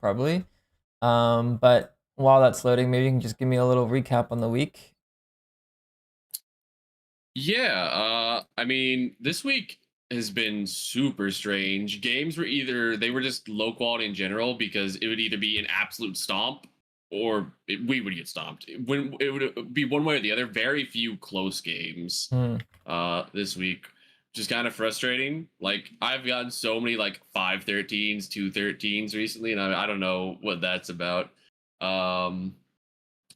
probably. But while that's loading, maybe you can just give me a little recap on the week. Yeah, I mean, this week has been super strange. Games were either they were just low quality in general because it would either be an absolute stomp or we would get stomped. When it would be one way or the other. Very few close games Hmm. this week, which is kind of frustrating. Like I've gotten so many like 5-13s, 2-13s recently, and I don't know what that's about. Um,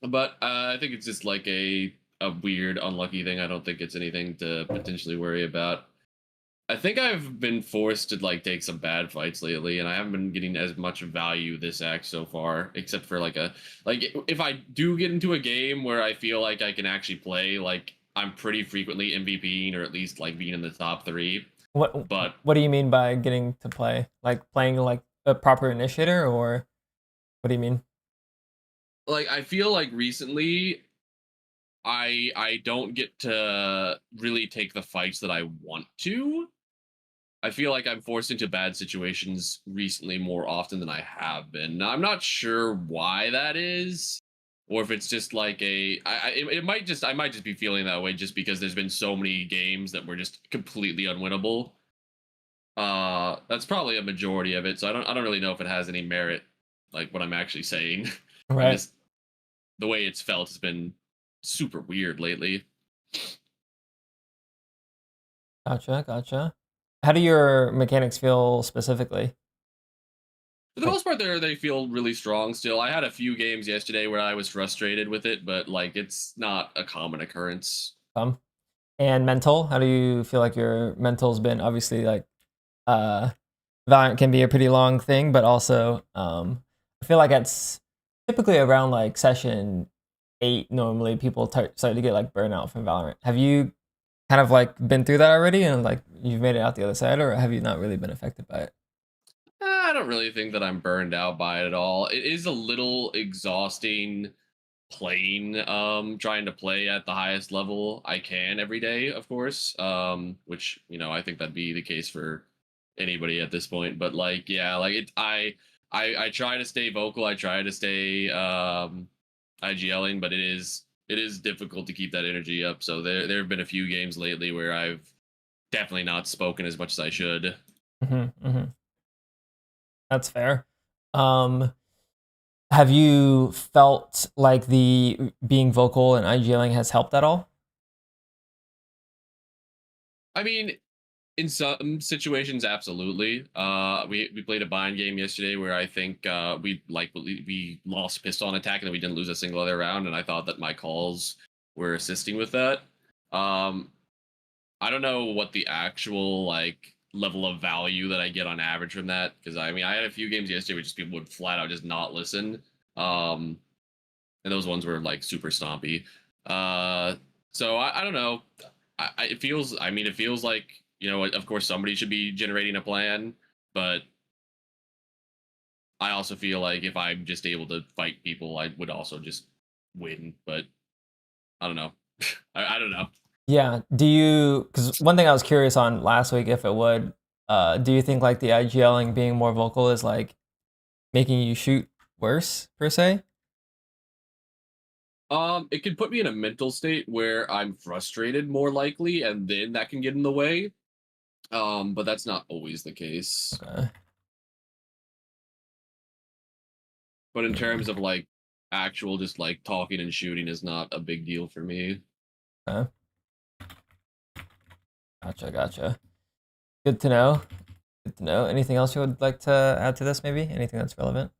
but I think it's just like a weird, unlucky thing. I don't think it's anything to potentially worry about. I think I've been forced to like take some bad fights lately, and I haven't been getting as much value this act so far, except for like if I do get into a game where I feel like I can actually play, like I'm pretty frequently MVPing or at least like being in the top three. What But What do you mean by getting to play? Like playing like a proper initiator, or what do you mean? like I feel like recently I don't get to really take the fights that I want to. I feel like I'm forced into bad situations recently more often than I have been. Now, I'm not sure why that is, or if it's just like it might just I might just be feeling that way just because there's been so many games that were just completely unwinnable. That's probably a majority of it. So I don't really know if it has any merit, like what I'm actually saying. I'm Right. just the way it's felt has been super weird lately. Gotcha. How do your mechanics feel specifically? For the Like, most part, they feel really strong still. I had a few games yesterday where I was frustrated with it, but like it's not a common occurrence. um, and mental? How do you feel like your mental's been? Obviously, like, uh, Valorant can be a pretty long thing, but also, I feel like it's typically around like session 8. Normally, people start to get like burnout from Valorant. Have you kind of like been through that already, and like you've made it out the other side, or have you not really been affected by it? I don't really think that I'm burned out by it at all. It is a little exhausting playing, trying to play at the highest level I can every day, of course. Which, I think that'd be the case for anybody at this point. But like, yeah, like I try to stay vocal, I try to stay IGLing, but it is difficult to keep that energy up. So there have been a few games lately where I've definitely not spoken as much as I should. Hmm. That's fair. Um, have you felt like the being vocal and IGLing has helped at all? I mean, in some situations, absolutely. We played a bind game yesterday where I think we lost pistol on attack and then we didn't lose a single other round, and I thought that my calls were assisting with that. Um, I don't know what the actual like level of value that I get on average from that, because I mean I had a few games yesterday where just people would flat out just not listen. Um, and those ones were like super stompy. Uh, so I don't know. It feels. I mean, it feels like of course, somebody should be generating a plan, but I also feel like if I'm just able to fight people, I would also just win. But I don't know. I don't know. Yeah. Do you? Because one thing I was curious on last week, if it would, do you think like the IGLing being more vocal is like making you shoot worse per se? It can put me in a mental state where I'm frustrated more likely, and then that can get in the way. But that's not always the case. Okay. But in Hmm. terms of like actual just like talking and shooting is not a big deal for me. Okay. Gotcha. Good to know. Good to know. Anything else you would like to add to this? Maybe anything that's relevant?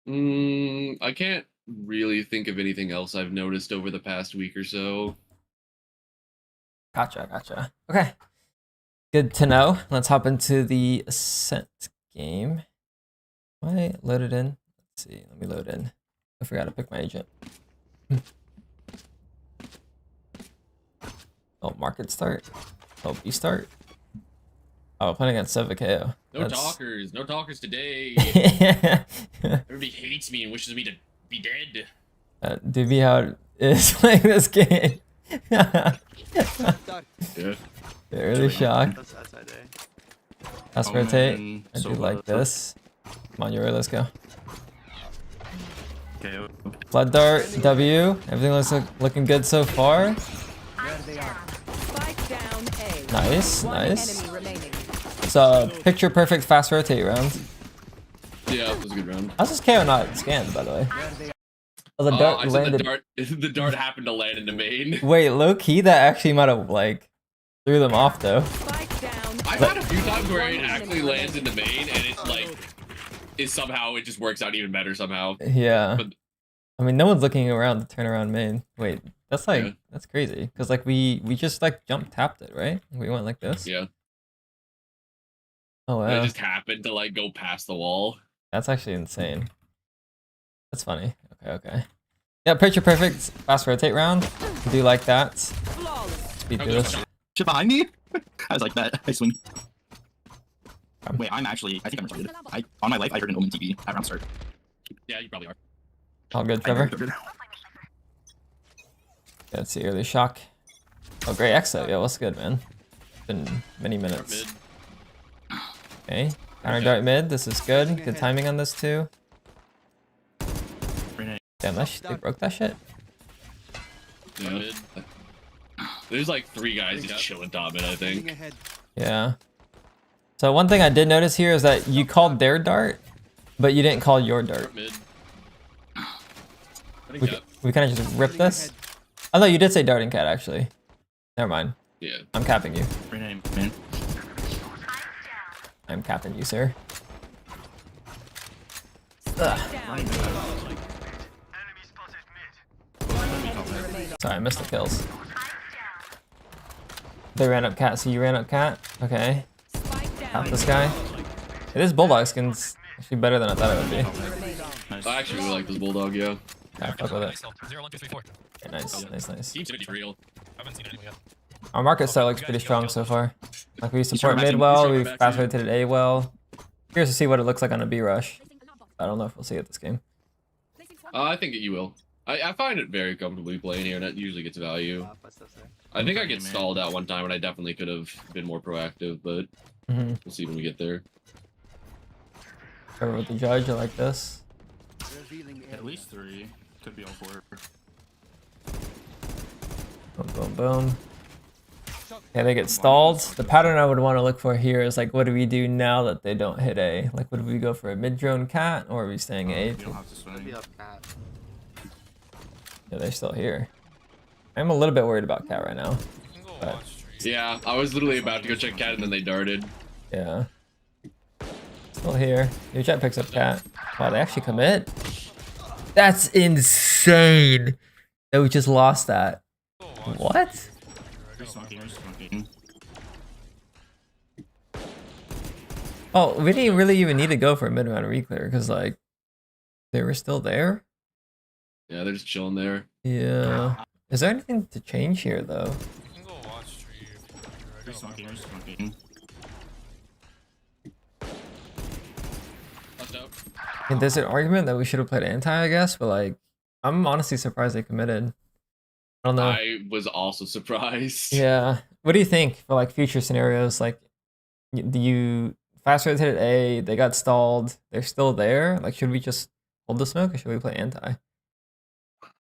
I can't really think of anything else I've noticed over the past week or so. Gotcha. Okay. Good to know. Let's hop into the Ascent game. Am I loaded in? Let's see. Let me load in. I forgot to pick my agent. Oh, market start. Oh, B start. Oh, playing against Sevakeo. That's. No talkers today. Everybody hates me and wishes me to be dead. Do be how it is playing this game. Get Yeah. really shocked. That's outside A. Let's Oh rotate. man, I do so like this. Come on, Yuri, let's go. Okay. Blood dart, W. Everything looks looking good so far. Nice, nice. It's a picture perfect fast rotate round. Yeah, it was a good round. How's this KO not scanned, by the way? Oh, the dart I said landed. the dart happened to land in the main. Wait, low key, that actually might have like threw them off though. I've had a few times where it actually lands in the main and it's like, somehow it just works out even better somehow. Yeah. But, I mean, no one's looking around to turn around main. Wait, that's like Yeah. that's crazy because like we just like jump tapped it, right? We went like this. yeah. Oh And wow, it just happened to like go past the wall. that's actually insane. That's funny. Okay, okay. Yeah, picture perfect fast rotate round. I do like that. Speed through this. Shit behind me? I was like that. I swing. Um. Wait, I think I'm retarded. On my life, I heard an Omen TV at round start. Yeah, you probably are. All good, Trevor. Yeah, let's see early shock. Oh, great exit. Yeah, what's good, man? Been many minutes. Okay, counter dart mid. This is good. Good timing on this too. Damn, they broke that shit. Yeah. There's like 3 guys just chilling top mid, I think. Yeah. So one thing I did notice here is that you called their dart, but you didn't call your dart. Mid. We kind of just ripped this. Oh no, you did say darting cat actually. Never mind. Yeah. I'm capping you. Rename, man. I'm capping you, sir. Ugh. Sorry, I missed the kills. They ran up cat, so you ran up cat? Okay. Cap this guy. It is bulldog skins. Actually better than I thought it would be. Nice. I actually really like this bulldog, yeah. Yeah, fuck with it. Okay, nice, nice. Seems to be real. Our market start looks pretty strong so far. Like we support mid well, we fast rotated A well. Curious to see what it looks like on a B rush. I don't know if we'll see it this game. I think you will. I find it very comfortably playing here, and that usually gets value. I think I get stalled out one time, and I definitely could have been more proactive, but we'll see when we get there. Trevor with the judge, I like this. At least 3. Could be all 4. Boom, boom, boom. Okay, they get stalled. The pattern I would want to look for here is like, what do we do now that they don't hit A? Like, would we go for a mid-drone cat, or are we staying A? You don't have to swing. Yeah, they're still here. I'm a little bit worried about cat right now. But, Yeah, I was literally about to go check cat, and then they darted. yeah. Still here. Your jet picks up cat. Wow, they actually commit. That's insane that we just lost that. What? Oh, we didn't really even need to go for a mid-round reclear because, like, they were still there. Yeah, they're just chilling there. Yeah. Is there anything to change here, though? And there's an argument that we should have played anti, I guess, but, like, I'm honestly surprised they committed. I don't know. I was also surprised. Yeah. What do you think for, like, future scenarios? Like, do you fast rotated A, they got stalled, they're still there? Like, should we just hold the smoke or should we play anti?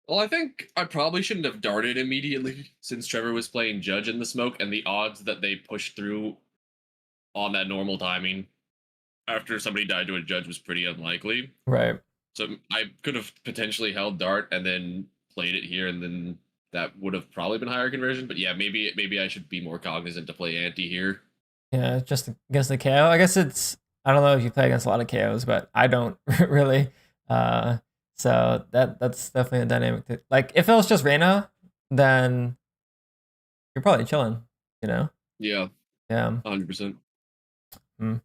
Well, I think I probably shouldn't have darted immediately since Trevor was playing judge in the smoke, and the odds that they pushed through on that normal timing after somebody died to a judge was pretty unlikely. Right. So I could have potentially held dart and then played it here, and then that would have probably been higher conversion. But yeah, maybe I should be more cognizant to play anti here. Yeah, just against the KO. I guess it's, I don't know if you play against a lot of KOs, but I don't really. So that's definitely a dynamic. Like, if it was just Reyna, then you're probably chilling, you know? Yeah. Yeah. 100%. What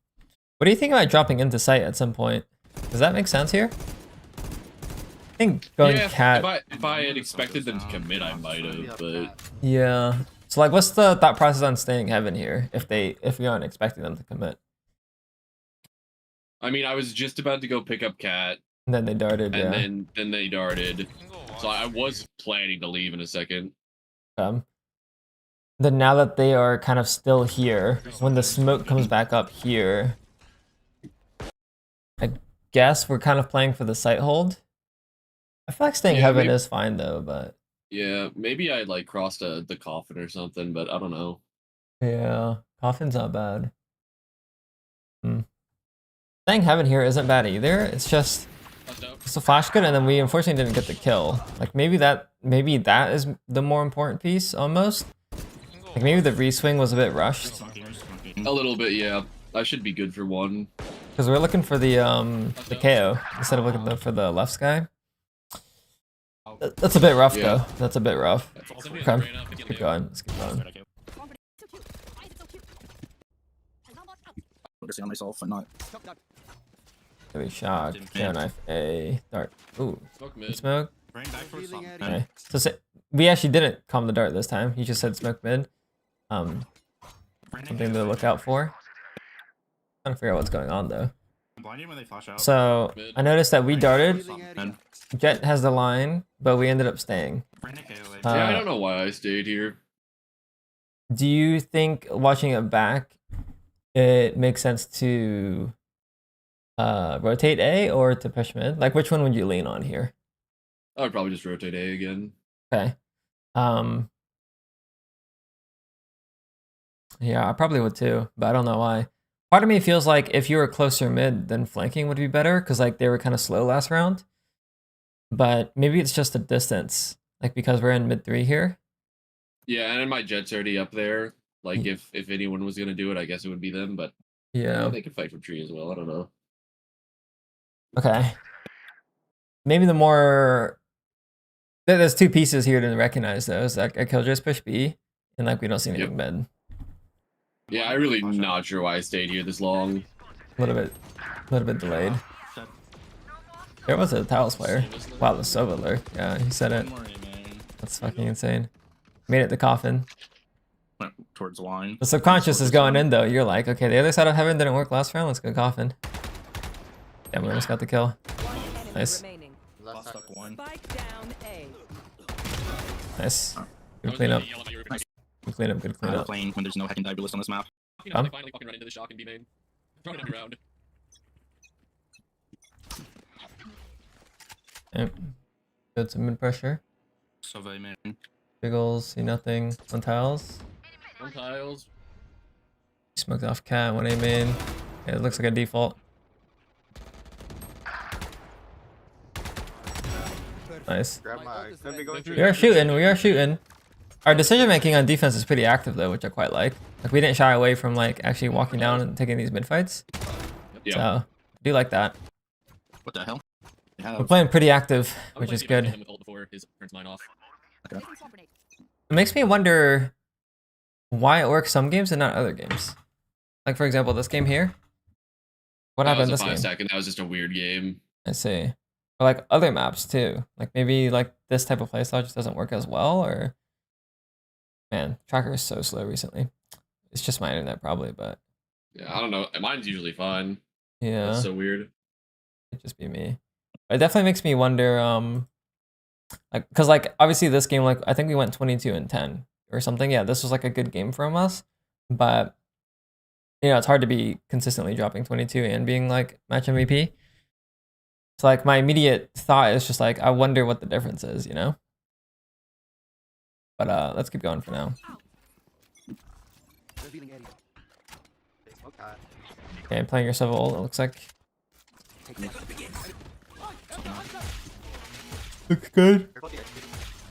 do you think about dropping into sight at some point? Does that make sense here? I think going cat. If I had expected them to commit, I might have, but Yeah. So, like, what's the thought process on staying heaven here if we aren't expecting them to commit? I mean, I was just about to go pick up cat, And then they darted, yeah. and then they darted. So I was planning to leave in a second. Then now that they are kind of still here, when the smoke comes back up here, I guess we're kind of playing for the site hold. I feel like staying Yeah, heaven maybe- is fine though, but Yeah, maybe I like crossed the coffin or something, but I don't know. yeah, coffin's not bad. Staying heaven here isn't bad either. It's just Bust out. it's a flash good, and then we unfortunately didn't get the kill. Like maybe that is the more important piece almost. Like maybe the reswing was a bit rushed A little bit, yeah. I should be good for one. because we're looking for the KO instead of looking for the left guy. That's a bit rough Yeah. though. That's a bit rough. Okay. Okay, keep going. Let's keep going. Focusing on myself and not. Heavy shock, KO knife, A, dart. Ooh, Smoke good mid. smoke. Bring back for some. Okay. So we actually didn't calm the dart this time. He just said smoke mid. Something to look out for. Trying to figure out what's going on though. Blinding when they flash out. So I noticed that we darted. And Jet has the line, but we ended up staying. bring the KO away. Yeah, I don't know why I stayed here. Do you think watching it back, it makes sense to rotate A or to push mid? Like which one would you lean on here? I would probably just rotate A again. Okay. Yeah, I probably would too, but I don't know why. Part of me feels like if you were closer mid, then flanking would be better because like they were kind of slow last round. But maybe it's just a distance, like because we're in mid 3 here. Yeah, and my jet's already up there. Like if anyone was gonna do it, I guess it would be them. But Yeah. they could fight for tree as well. I don't know. Okay. Maybe the more there's two pieces here to recognize though. Is like a Killjoy's push B, and like we don't see anything mid. Yeah, I really not sure why I stayed here this long. A little bit delayed. There was a Tiles player. Wow, the Sova lurk. Yeah, he said it. That's fucking insane. Made it the coffin. Went towards the line. The subconscious is going in though. You're like, okay, the other side of heaven didn't work last round. Let's go coffin. Yeah, we almost got the kill. Nice. Lost up one. Spike down A. Nice. Good cleanup. Good cleanup. Good I'm cleanup. playing when there's no heckin' dive list on this map. You know, they finally fucking run into the shock and be main. Throw it underground. Yep. Good some mid pressure. So they man. Biggles, see nothing. On tiles. One tiles. Smoked off cat, 1A main. Yeah, it looks like a default. Nice. We are shooting. Our decision making on defense is pretty active though, which I quite like. Like we didn't shy away from like actually walking down and taking these mid fights. Yeah. So I do like that. What the hell? They have We're playing pretty active, which is good. Him with ult before his turns mine off. It makes me wonder why it works some games and not other games. Like for example, this game here. What That was happened a this 5 game? second. That was just a weird game. I see. Or like other maps too. Like maybe like this type of playstyle just doesn't work as well, or man, tracker is so slow recently. It's just my internet probably, but Yeah, I don't know. Mine's usually fine. yeah, That's so weird. it'd just be me. It definitely makes me wonder, like, cause like obviously this game, like I think we went 22-10 or something. Yeah, this was like a good game from us, but you know it's hard to be consistently dropping 22 and being like match MVP. So like my immediate thought is just like I wonder what the difference is, you know. But let's keep going for now. Okay, playing your Sova ult, it looks like. Looks good.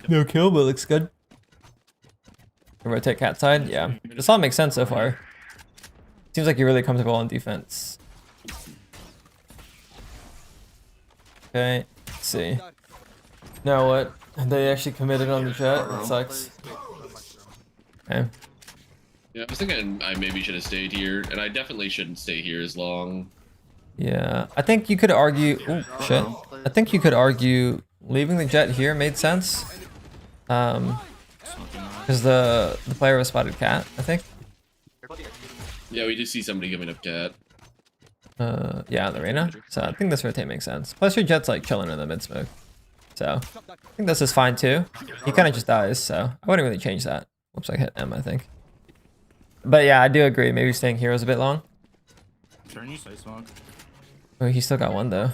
No kill, but looks good. Rotate cat side, yeah. This all makes sense so far. Seems like you're really comfortable on defense. Okay, let's see. Now what? They actually committed on the jet. That sucks. Okay. Yeah, I was thinking I maybe should have stayed here, and I definitely shouldn't stay here as long. Yeah, I think you could argue. Oh shit! I think you could argue leaving the jet here made sense. Because the player was spotted cat, I think. Yeah, we did see somebody giving up cat. Yeah, the arena. So I think this rotate makes sense. Plus your jet's like chilling in the mid smoke. So I think this is fine too. He kind of just dies, so I wouldn't really change that. Whoops, I hit M, I think. But yeah, I do agree. Maybe staying here is a bit long. Turn you say smoke. Oh, he still got one though.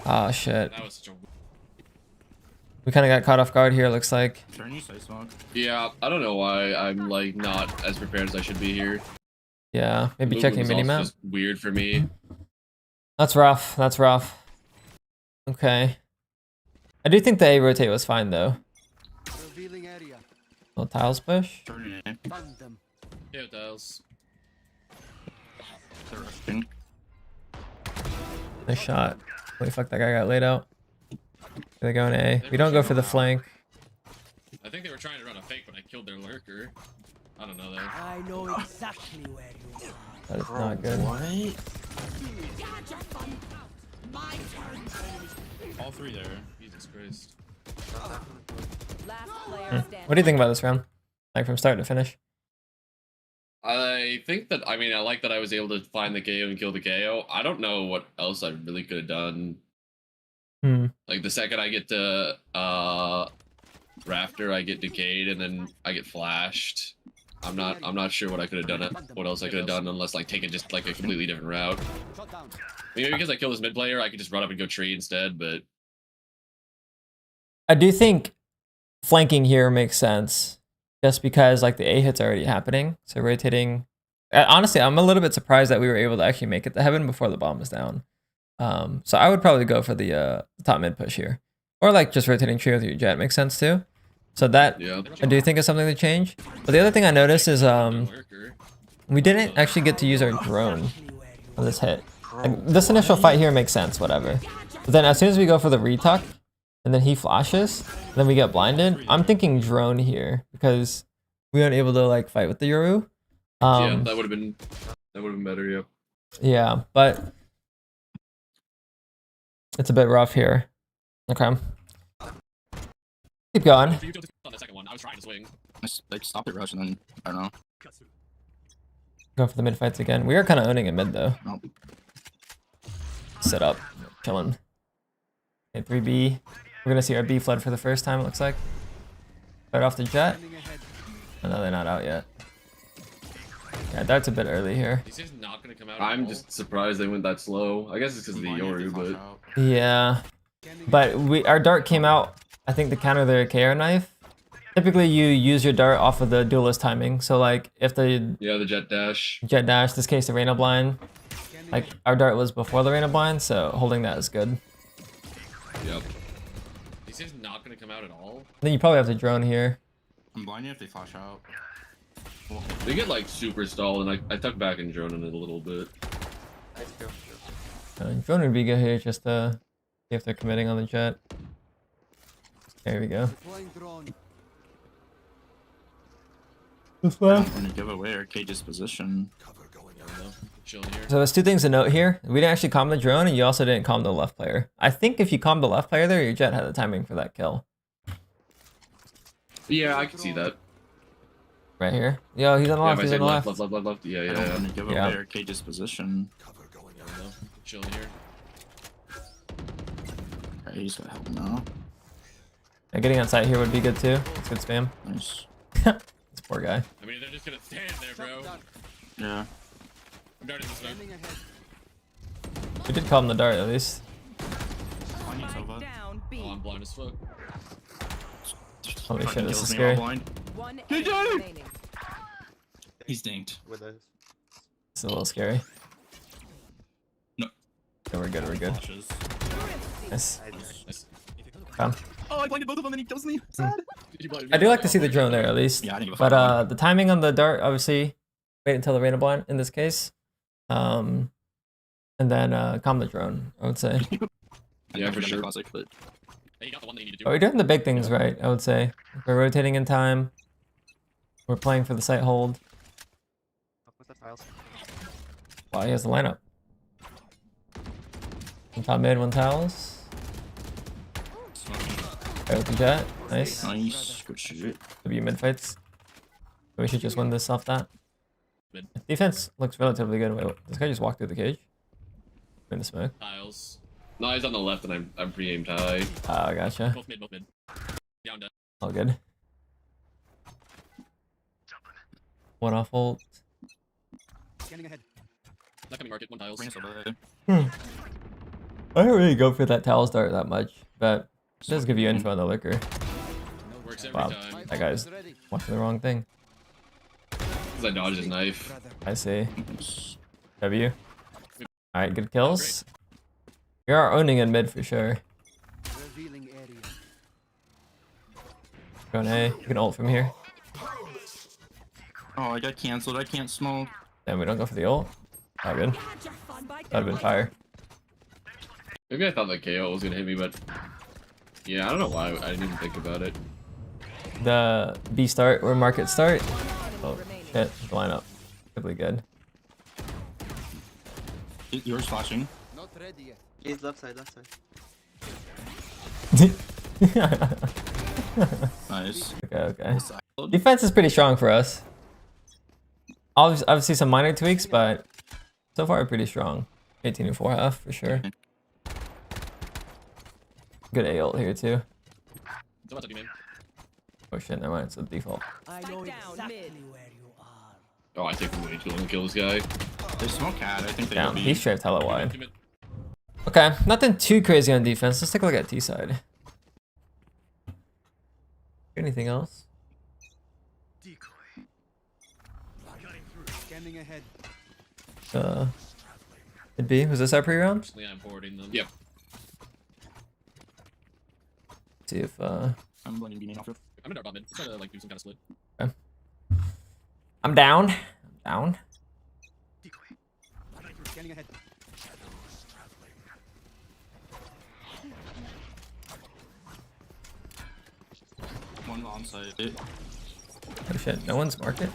Oh shit. That was such a. We kind of got caught off guard here, looks like. Turn you say smoke. Yeah, I don't know why I'm like not as prepared as I should be here. Yeah, maybe Movement checking was also minimap. just weird for me. That's rough. That's rough. Okay. I do think the A rotate was fine though. Revealing area. Oh, Little tiles push. Turn it. Found them. Yeah, tiles. They're rushing. Nice shot. Holy fuck, that guy got laid out. They go in A. We don't go for the flank. I think they were trying to run a fake, but I killed their lurker. I don't know though. I know exactly where you are. That is not good. All three there. Jesus Christ. Last player What do you think about this round? Like from start to finish? I think that I like that I was able to find the KO and kill the KO. I don't know what else I really could have done. Like the second I get to Rafter, I get decayed and then I get flashed. I'm not sure what I could have done. What else I could have done unless like taking just like a completely different route. Shut down. Maybe because I killed this mid player, I could just run up and go tree instead. But I do think flanking here makes sense. Just because like the A hit's already happening. So rotating. Honestly, I'm a little bit surprised that we were able to actually make it to heaven before the bomb was down. So I would probably go for the top mid push here. Or like just rotating tree with your jet makes sense too. So that yeah, I do think is something to change. But the other thing I noticed is we didn't actually get to use our drone on this hit. Like, this initial fight here makes sense, whatever. But then as soon as we go for the retuck, and then he flashes, then we get blinded. I'm thinking drone here because we weren't able to like fight with the Yoru. yeah, that would have been better. Yeah. Yeah, but it's a bit rough here. Okay. Keep going. On the second one, I was trying to swing. They stopped the rush and then I don't know. Go for the mid fights again. We are kind of owning a mid though. Nope. Set up, chilling. Okay, 3B. We're gonna see our B flood for the first time. It looks like. Right off the jet. Oh, no, they're not out yet. Yeah, that's a bit early here. These guys not gonna come out. I'm just surprised they went that slow. I guess it's because of the Yoru, but Yeah, but our dart came out. I think to counter their KO knife. Typically, you use your dart off of the duelist timing. So like, if the yeah, the jet dash. jet dash, this case the Reyna blind, like our dart was before the Reyna blind, so holding that is good. Yep. These guys not gonna come out at all. Then you probably have to drone here. I'm blinding if they flash out. They get like super stalled, and I tuck back and drone in it a little bit. Drone would be good here just to see if they're committing on the jet. There we go. Deploying drone. This I'm gonna give away our cage's position. Chilling here. So there's two things to note here. We didn't actually calm the drone, and you also didn't calm the left player. I think if you calmed the left player there, your jet had the timing for that kill. Yeah, I can see that. Right here. Yo, he's on the Yeah, left, if I he's say on the left, left. left, left, left, left. Yeah, I'm yeah, gonna give away Yeah. our cage's position. Chilling here. Alright, he's gonna help now. Yeah, getting on site here would be good too. It's good spam. Nice. This poor guy. I mean, they're just gonna stand there, bro. Yeah. I'm darting this Standing smoke. ahead. We did calm the dart at least. I need Spike Sova. down B. Oh, I'm blind as fuck. Holy shit, Fucking this kills is me while scary. blind. One Good enemy job. remaining. He's dinked. It's a little scary. No. Yeah, we're good, we're good. Flashes. Nice. Nice. Come. Oh, I blinded both of them and he kills me. Sad. I do like to see the drone there at least. Yeah, I didn't give a But fuck. the timing on the dart, obviously, wait until the Reyna blind in this case. And then calm the drone, I would say. Yeah, for sure. Classic, but Hey, you got the one that you need to do. But we're doing the big things right, I would say. We're rotating in time. We're playing for the site hold. Wow, he has the lineup. One top mid, one tiles. Right with the jet. Nice. nice. Good shit. W mid fights. We should just win this off that. Mid. Defense looks relatively good. Wait, this guy just walked through the cage. In the smoke. Tiles. No, he's on the left, and I'm pre-aimed high. Ah, gotcha. Both mid, both mid. Down dead. All good. One off ult. Scanning ahead. Not coming market, one tiles. Bring us over. I don't really go for that towel start that much, but it does give you info on the liquor. Works every Wow, time. that guy's watching the wrong thing. Because I dodged his knife. Brother. I see. W. Alright, good kills. We are owning in mid for sure. Revealing area. Going A. You can ult from here. Oh, I got canceled. I can't smoke. Then we don't go for the ult. Not good. That'd have been fire. Maybe I thought that KO was gonna hit me, but yeah, I don't know why I didn't even think about it. The B start or market start. Oh shit, the lineup. Really good. Yours flashing. Not ready yet. He's left side, left side. Nice. Okay. Side. Defense is pretty strong for us. Obviously some minor tweaks, but so far pretty strong. 18 and 4 half for sure. Good A ult here too. So what's up, you man? Oh shit, never mind, it's the default. I Spike know down, exactly mid. where you are. Oh, I take way too long to kill this guy. They smoke cat. I think they Damn, will be. he strafed hella wide. Two mid. Okay, nothing too crazy on defense. Let's take a look at T side. Anything else? Scanning ahead. It'd be. Was this our pre-round? Actually, I'm forwarding them. Yep. See if I'm blending beanie off. I'm in our bot mid. Let's try to like do some kind of split. I'm down. I'm down. Scanning ahead. One on site. Oh shit, no one's market.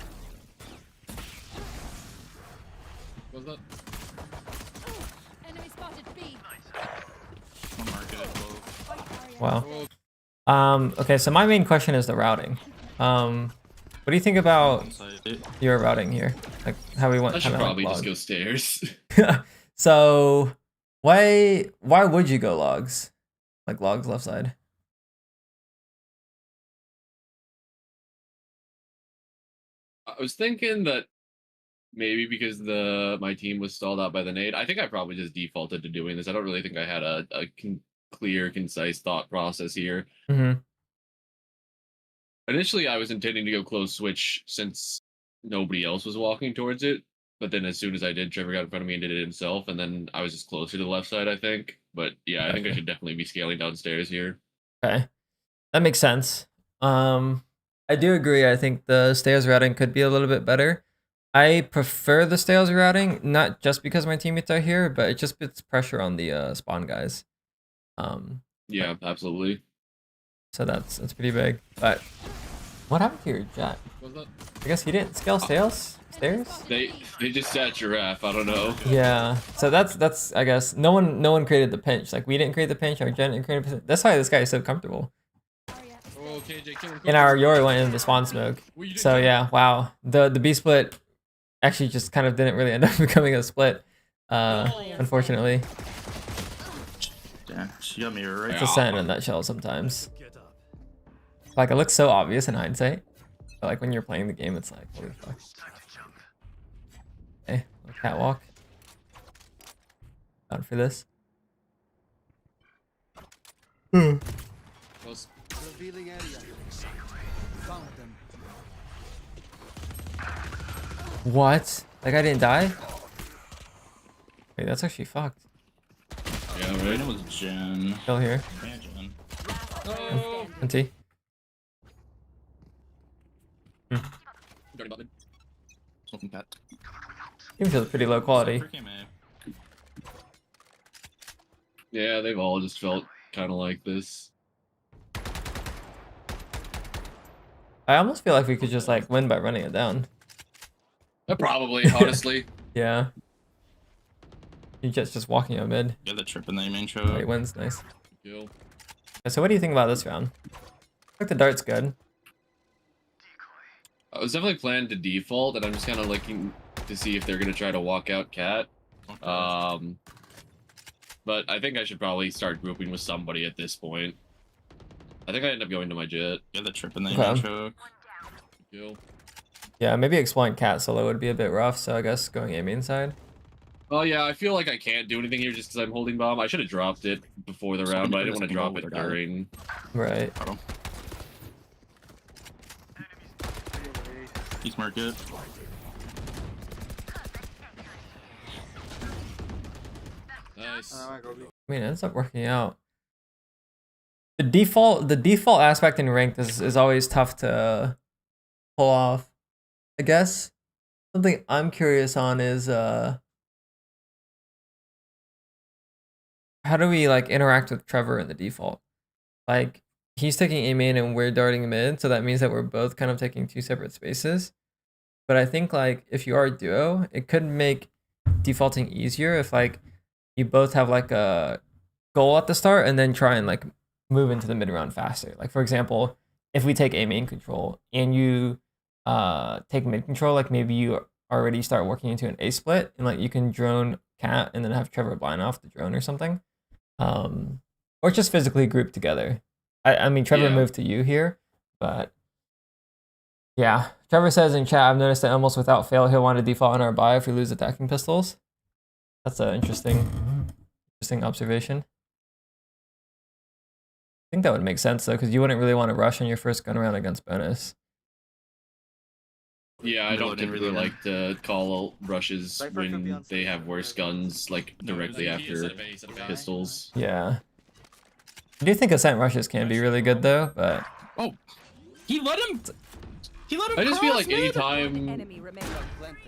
What was that? Enemy spotted B. One market. Wow. Oh, Okay, so my main question is the routing. What do you think about On site. your routing here? Like how we went I should kinda probably like just log. go stairs. So why would you go logs? Like logs left side. I was thinking that maybe because my team was stalled out by the nade. I think I probably just defaulted to doing this. I don't really think I had a clear, concise thought process here. Mm-hmm. Initially, I was intending to go close switch since nobody else was walking towards it. But then as soon as I did, Trevor got in front of me and did it himself. And then I was just closer to the left side, I think. But yeah, I think I Okay. should definitely be scaling downstairs here. Okay. That makes sense. I do agree. I think the stairs routing could be a little bit better. I prefer the stairs routing, not just because my teammates are here, but it just puts pressure on the spawn guys. Yeah, absolutely. So that's pretty big. But what happened to your jet? What was that? I guess he didn't scale stairs. Stairs? They just sat giraffe. I don't know. Yeah. So that's I guess no one created the pinch. Like we didn't create the pinch. Our jet didn't create a pinch. That's why this guy is so comfortable. Oh, KJ, kill him. And our Yori went into the spawn smoke. Well, you did So that. yeah, wow. The B split actually just kind of didn't really end up becoming a split. Unfortunately. Yeah, she got me right. It's Ascent in a nutshell sometimes. Like it looks so obvious in hindsight. But like when you're playing the game, it's like, holy fuck. Okay, little catwalk. Down for this. Close. Revealing area. Found them. What? That guy didn't die? Wait, that's actually fucked. Yeah, Right, right. it was Jen. Still here. Yeah, Jen. Oh, Empty. dirty button. Smoking cat. Even feels pretty low quality. Freaking man. Yeah, they've all just felt kind of like this. I almost feel like we could just like win by running it down. Probably, honestly. Yeah. You just walking on mid. Get the trip in the main show. Wait, wins, nice. Kill. Okay, so what do you think about this round? I think the dart's good. I was definitely planning to default, and I'm just kind of looking to see if they're gonna try to walk out cat. But I think I should probably start grouping with somebody at this point. I think I end up going to my jet. Get the trip in the Okay. main show. Kill. Yeah, maybe exploring cat solo would be a bit rough, so I guess going A main side. Oh yeah, I feel like I can't do anything here just because I'm holding bomb. I should have dropped it before the round, but I didn't want to drop it during. Right. Got him. He's market. Nice. I mean, it ends up working out. The default aspect in ranked is always tough to pull off. I guess something I'm curious on is how do we like interact with Trevor in the default? Like he's taking A main and we're darting mid, so that means that we're both kind of taking two separate spaces. But I think like if you are a duo, it could make defaulting easier if like you both have like a goal at the start and then try and like move into the mid round faster. Like for example, if we take A main control and you take mid control, like maybe you already start working into an A split and like you can drone cat and then have Trevor blind off the drone or something. Or just physically group together. I mean Trevor moved to you here, but yeah. Trevor says in chat, I've noticed that almost without fail he'll want to default on our buy if we lose attacking pistols. That's an interesting observation. I think that would make sense though, because you wouldn't really want to rush on your first gun round against bonus. Yeah, I don't typically like to call rushes Cypher could be when on they site. have worse guns, like directly after pistols. Yeah. I do think Ascent rushes can be really good though, but Oh, he let him. He let him. I just feel cross like mid. anytime Enemy remaining.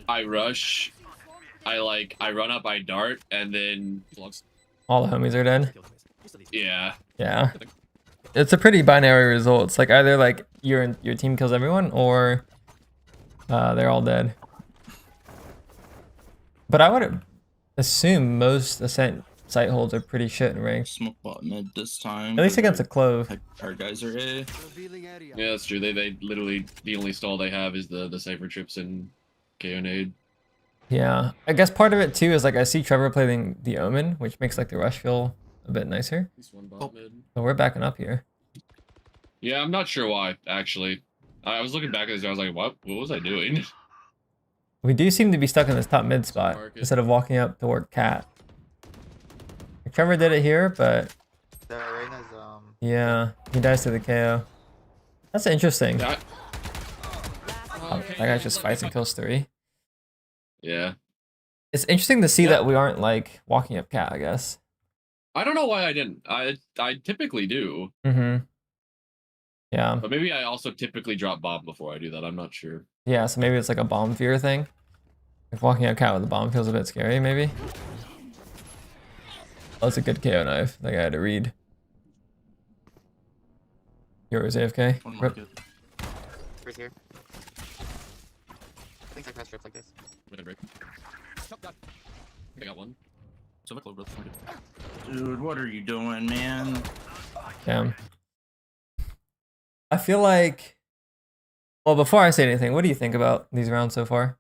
I rush, I run up, I dart, and then all the homies are dead. yeah. Yeah. It's a pretty binary result. It's like either like your team kills everyone or they're all dead. But I would assume most Ascent site holds are pretty shit in ranked. Smoke bot mid this time. At least against a Clove. Our guys are A. Revealing area. Yeah, that's true. They literally the only stall they have is the Cypher trips and KO nade. Yeah. I guess part of it too is like I see Trevor playing the Omen, which makes like the rush feel a bit nicer. At least one bot mid. But we're backing up here. Yeah, I'm not sure why actually. I was looking back at this, I was like, what was I doing? We do seem to be stuck in this top mid spot instead of walking up to work cat. Trevor did it here, but The Reina's yeah, he dies to the KO. That's interesting. Yeah, Oh, that guy just fights and kills 3. yeah. It's interesting to see that we aren't like walking up cat, I guess. I don't know why I didn't. I typically do, Mm-hmm. Yeah. but maybe I also typically drop bomb before I do that. I'm not sure. Yeah, so maybe it's like a bomb fear thing. Like walking up cat with a bomb feels a bit scary, maybe. Oh, that's a good KO knife. That guy had to read. Yours AFK. One Rip. market. Where's here? Things like press strips like this. With a break. I got one. So close, bro. Dude, what are you doing, man? Damn. I feel like. Well, before I say anything, what do you think about these rounds so far?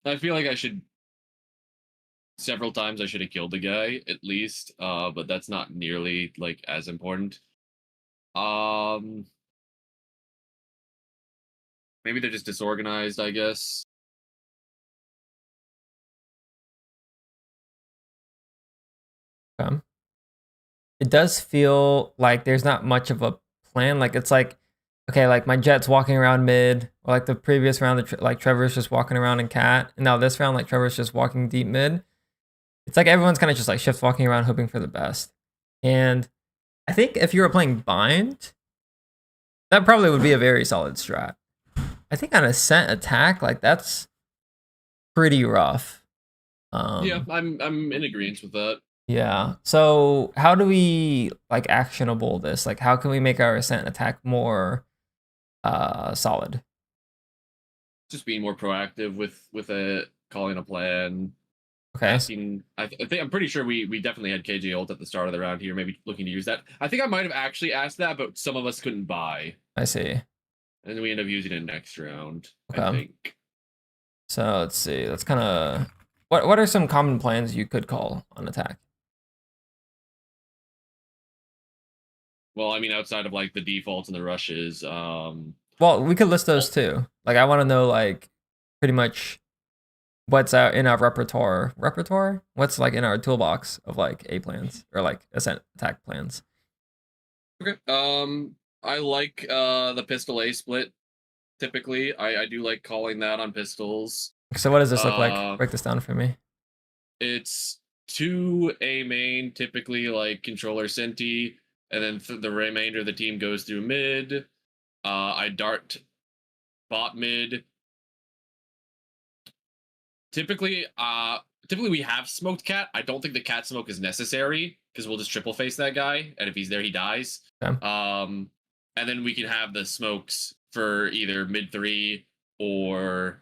I feel like I should. Several times I should have killed the guy at least, but that's not nearly like as important. Maybe they're just disorganized, I guess. It does feel like there's not much of a plan. Like it's like, okay, like my Jet's walking around mid, or like the previous round, like Trevor's just walking around in cat, and now this round, like Trevor's just walking deep mid. It's like everyone's kind of just like shift walking around hoping for the best. And I think if you were playing bind, that probably would be a very solid strat. I think on Ascent attack, like that's pretty rough. Yeah, I'm in agreement with that. Yeah. So how do we like actionable this? Like how can we make our Ascent attack more solid? Just being more proactive with it, calling a plan. Okay. Asking, I think I'm pretty sure we definitely had KJ ult at the start of the round here, maybe looking to use that. I think I might have actually asked that, but some of us couldn't buy. I see. And then we end up using it next round, I Okay. think. So let's see. Let's kind of what are some common plans you could call on attack? Well, I mean, outside of like the defaults and the rushes, Well, we could list those too. Like I want to know like pretty much what's in our repertoire. Repertoire? What's like in our toolbox of like A plans or like Ascent attack plans? Okay. I like the pistol A split. Typically, I do like calling that on pistols. So what does this look like? Break this down for me. It's 2 A main, typically like controller Senti, and then the remainder of the team goes through mid. I dart bot mid. Typically we have smoked cat. I don't think the cat smoke is necessary because we'll just triple face that guy, and if he's there, he dies. Okay. And then we can have the smokes for either mid 3 or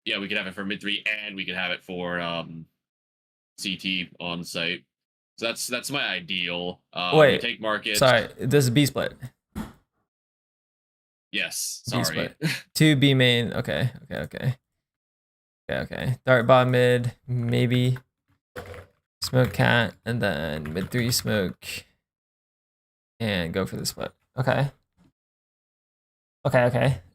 yeah, we could have it for mid 3 and we could have it for CT on site. So that's my ideal. Wait, we take market. Sorry, this is B split. Yes, B sorry. split. 2 B main. Okay. Dart bot mid, maybe smoke cat, and then mid 3 smoke, and go for the split. Okay.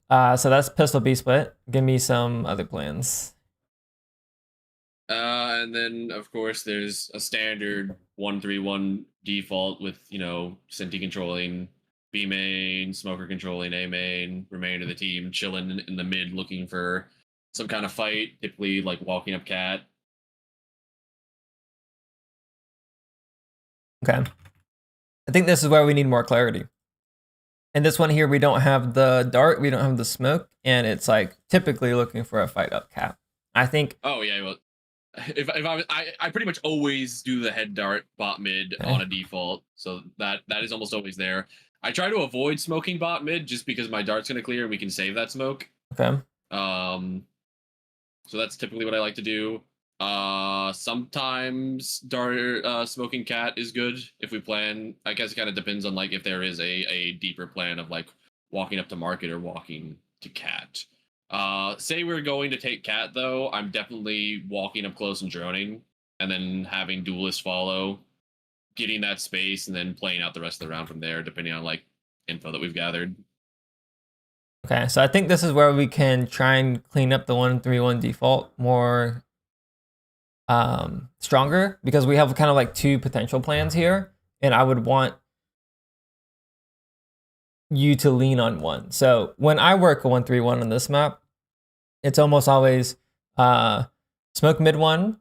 So that's pistol B split. Give me some other plans. And then of course there's a standard 1-3-1 default with, you know, Senti controlling B main, smoker controlling A main, remainder of the team chilling in the mid looking for some kind of fight, typically like walking up cat. Okay. I think this is where we need more clarity. In this one here, we don't have the dart, we don't have the smoke, and it's like typically looking for a fight up cap. I think. Oh yeah, well, if I pretty much always do the head dart bot mid on a default, so that is almost always there. I try to avoid smoking bot mid just because my dart's gonna clear and we can save that smoke. Okay. So that's typically what I like to do. Sometimes dart smoking cat is good if we plan. I guess it kind of depends on like if there is a deeper plan of like walking up to market or walking to cat. Say we're going to take cat though, I'm definitely walking up close and droning, and then having duelist follow, getting that space, and then playing out the rest of the round from there, depending on like info that we've gathered. Okay, so I think this is where we can try and clean up the 1-3-1 default more stronger, because we have kind of like 2 potential plans here, and I would want you to lean on one. So when I work a 1-3-1 on this map, it's almost always smoke mid 1,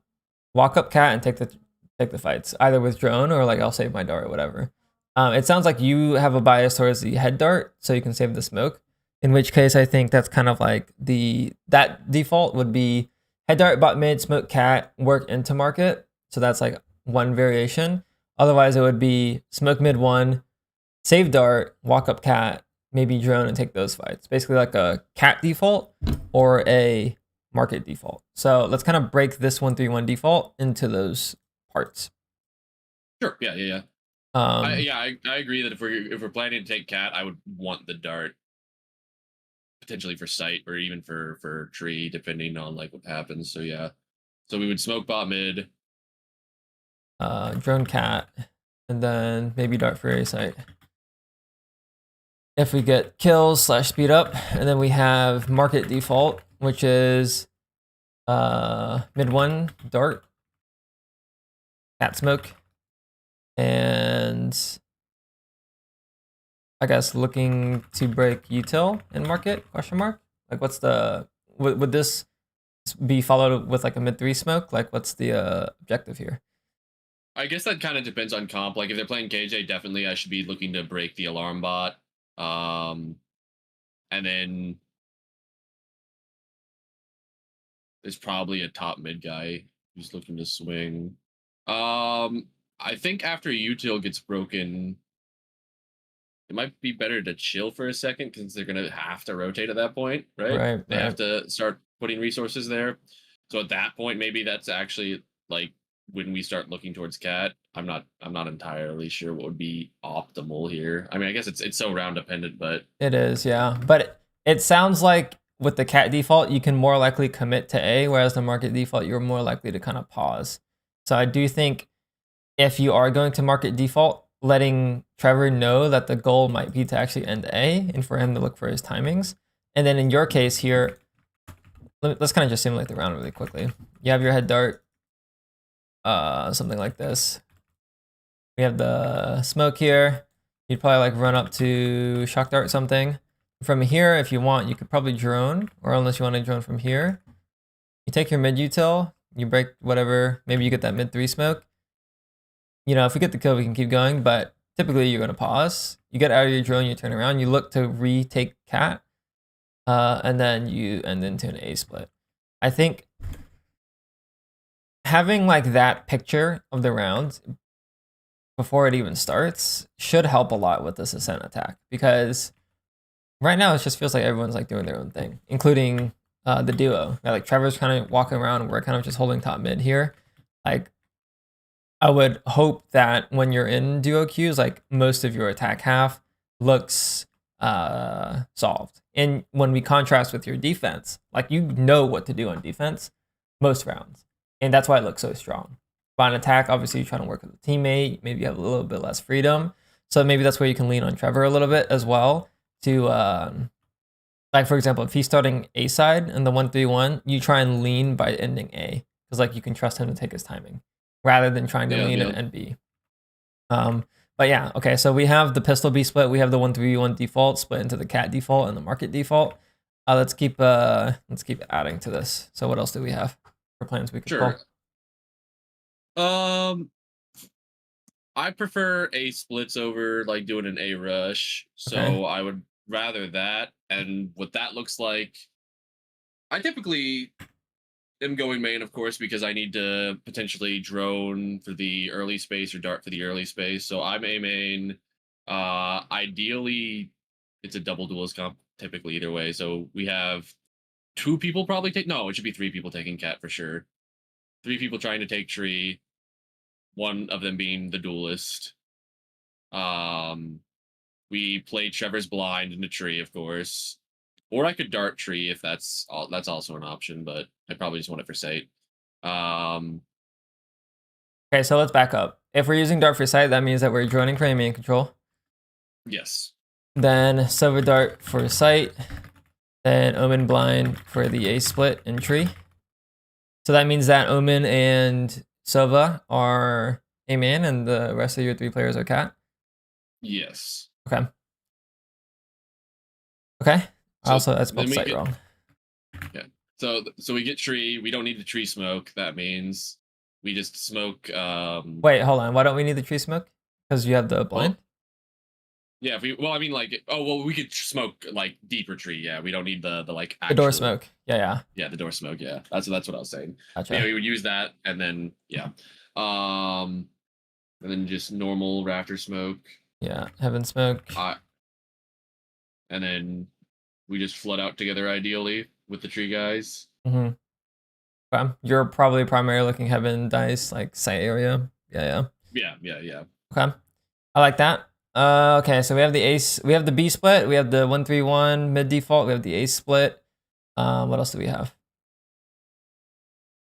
walk up cat, and take the fights, either with drone or like I'll save my dart or whatever. It sounds like you have a bias towards the head dart, so you can save the smoke. In which case, I think that's kind of like that default would be head dart, bot mid, smoke cat, work into market. So that's like one variation. Otherwise, it would be smoke mid 1, save dart, walk up cat, maybe drone, and take those fights. Basically like a cat default or a market default. So let's kind of break this 1-3-1 default into those parts. Sure. Yeah. I agree that if we're planning to take cat, I would want the dart potentially for sight or even for tree, depending on like what happens. So yeah, so we would smoke bot mid, drone cat, and then maybe dart for a sight if we get kills / speed up. And then we have market default, which is mid 1 dart, cat smoke, and I guess looking to break util in market, question mark? Like what's the, would this be followed with like a mid 3 smoke? Like what's the objective here? I guess that kind of depends on comp. Like if they're playing KJ, definitely I should be looking to break the alarm bot. And then there's probably a top mid guy who's looking to swing. I think after util gets broken, it might be better to chill for a second because they're gonna have to rotate at that point, right? They have to start putting resources there. So at that point, maybe that's actually like when we start looking towards cat. I'm not entirely sure what would be optimal here. I mean, I guess it's so round dependent, but it is, yeah. But it sounds like with the cat default, you can more likely commit to A, whereas the market default, you're more likely to kind of pause. So I do think if you are going to market default, letting Trevor know that the goal might be to actually end A and for him to look for his timings. And then in your case here, let's kind of just simulate the round really quickly. You have your head dart, something like this. We have the smoke here. You'd probably like run up to shock dart something. From here, if you want, you could probably drone, or unless you want to drone from here. You take your mid util, you break whatever, maybe you get that mid 3 smoke. You know, if we get the kill, we can keep going, but typically you're going to pause. You get out of your drone, you turn around, you look to retake cat, and then you end into an A split. I think having like that picture of the round before it even starts should help a lot with this Ascent attack, because right now it just feels like everyone's like doing their own thing, including the duo. Like Trevor's kind of walking around and we're kind of just holding top mid here. Like I would hope that when you're in duo queues, like most of your attack half looks solved. And when we contrast with your defense, like you know what to do on defense most rounds. And that's why it looks so strong. But on attack, obviously you're trying to work with a teammate, maybe you have a little bit less freedom. So maybe that's where you can lean on Trevor a little bit as well to like for example, if he's starting A side and the 1-3-1, you try and lean by ending A. Because like you can trust him to take his timing rather than trying to lean in NB. But yeah, okay, so we have the pistol B split, we have the 1-3-1 default split into the cat default and the market default. Let's keep adding to this. So what else do we have for plans we could pull? I prefer A splits over like doing an A rush. So Okay. I would rather that. And what that looks like, I typically am going main, of course, because I need to potentially drone for the early space or dart for the early space. So I'm A main. Ideally, it's a double duelist comp, typically either way. So we have 2 people probably take. No, it should be 3 people taking cat for sure. 3 people trying to take tree. 1 of them being the duelist. We play Trevor's blind into tree, of course. Or I could dart tree if that's also an option, but I probably just want it for sight. Okay, so let's back up. If we're using dart for sight, that means that we're droning for aiming control. Yes. Then silver dart for sight. Then omen blind for the A split and tree. So that means that omen and Sova are A man and the rest of your 3 players are cat? Yes. Okay. Okay. So Also, I spelled sight wrong. Yeah. So we get tree. We don't need the tree smoke. That means we just smoke. Wait, hold on. Why don't we need the tree smoke? Because you have the blind? Yeah, we could smoke like deeper tree. Yeah, we don't need the like actual, the door smoke. Yeah. Yeah, the door smoke. Yeah, that's what I was saying. Gotcha. Yeah, we would use that, and then and then just normal rafter smoke. Yeah, heaven smoke. And then we just flood out together ideally with the tree guys. Mm-hmm. Okay. You're probably primarily looking heaven dice like sight area. Yeah. Okay, I like that. Okay, so we have the ace, we have the B split, we have the 1-3-1 mid default, we have the ace split. What else do we have?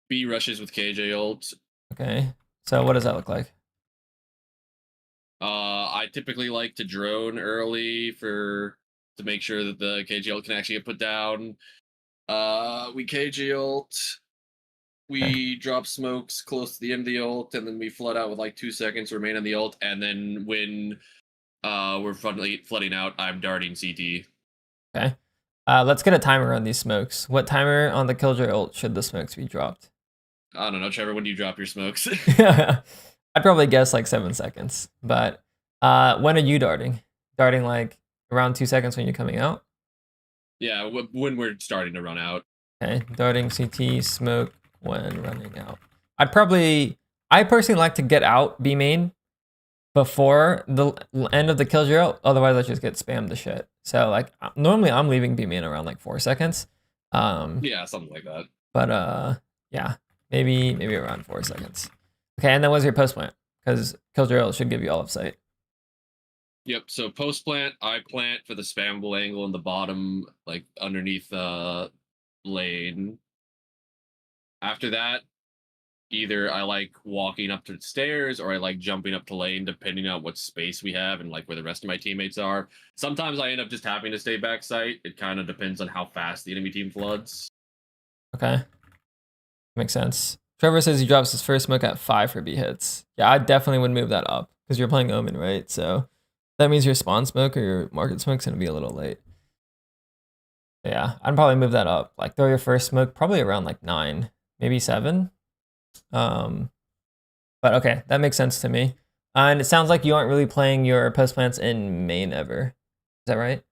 B rushes with KJ ult. Okay, so what does that look like? I typically like to drone early to make sure that the KJ ult can actually get put down. We KJ ult. We drop smokes close to the end of the ult, and then we flood out with like 2 seconds remain on the ult, and then when we're flooding out, I'm darting CT. Okay. Let's get a timer on these smokes. What timer on the Killjoy ult should the smokes be dropped? I don't know, Trevor, when do you drop your smokes? I'd probably guess like 7 seconds. But when are you darting? Darting like around 2 seconds when you're coming out? Yeah, when we're starting to run out. Okay, darting CT smoke when running out. I personally like to get out B main before the end of the Killjoy ult, otherwise I just get spammed to shit. So like normally I'm leaving B main around like 4 seconds. Yeah, something like that. But yeah, maybe around 4 seconds. Okay, and then what's your post plant? Because Killjoy ult should give you all of sight. Yep, so post plant, I plant for the spammable angle in the bottom, like underneath lane. After that, either I like walking up to the stairs or I like jumping up to lane, depending on what space we have and like where the rest of my teammates are. Sometimes I end up just having to stay backside. It kind of depends on how fast the enemy team floods. Okay. Makes sense. Trevor says he drops his first smoke at 5 for B hits. Yeah, I definitely would move that up because you're playing Omen, right? So that means your spawn smoke or your market smoke's gonna be a little late. Yeah, I'd probably move that up. Like throw your first smoke probably around like 9, maybe 7. But okay, that makes sense to me. And it sounds like you aren't really playing your post plants in main ever. Is that right?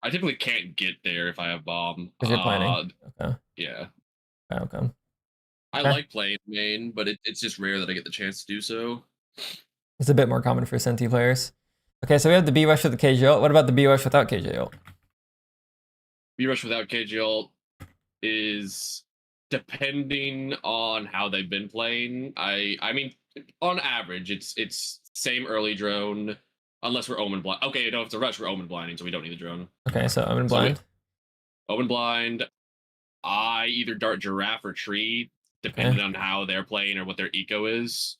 I typically can't get there if I have bomb. Because you're planning. Okay. Yeah. Okay. I Okay. like playing main, but it's just rare that I get the chance to do so. It's a bit more common for Senti players. Okay, so we have the B rush with the KJ ult. What about the B rush without KJ ult? B rush without KG ult is depending on how they've been playing. I mean, on average, it's same early drone, unless we're omen blind. Okay, no, if it's a rush, we're omen blinding, so we don't need the drone. Okay, so I'm in blind. Omen blind. I either dart giraffe or tree, depending on how they're playing or what their eco is.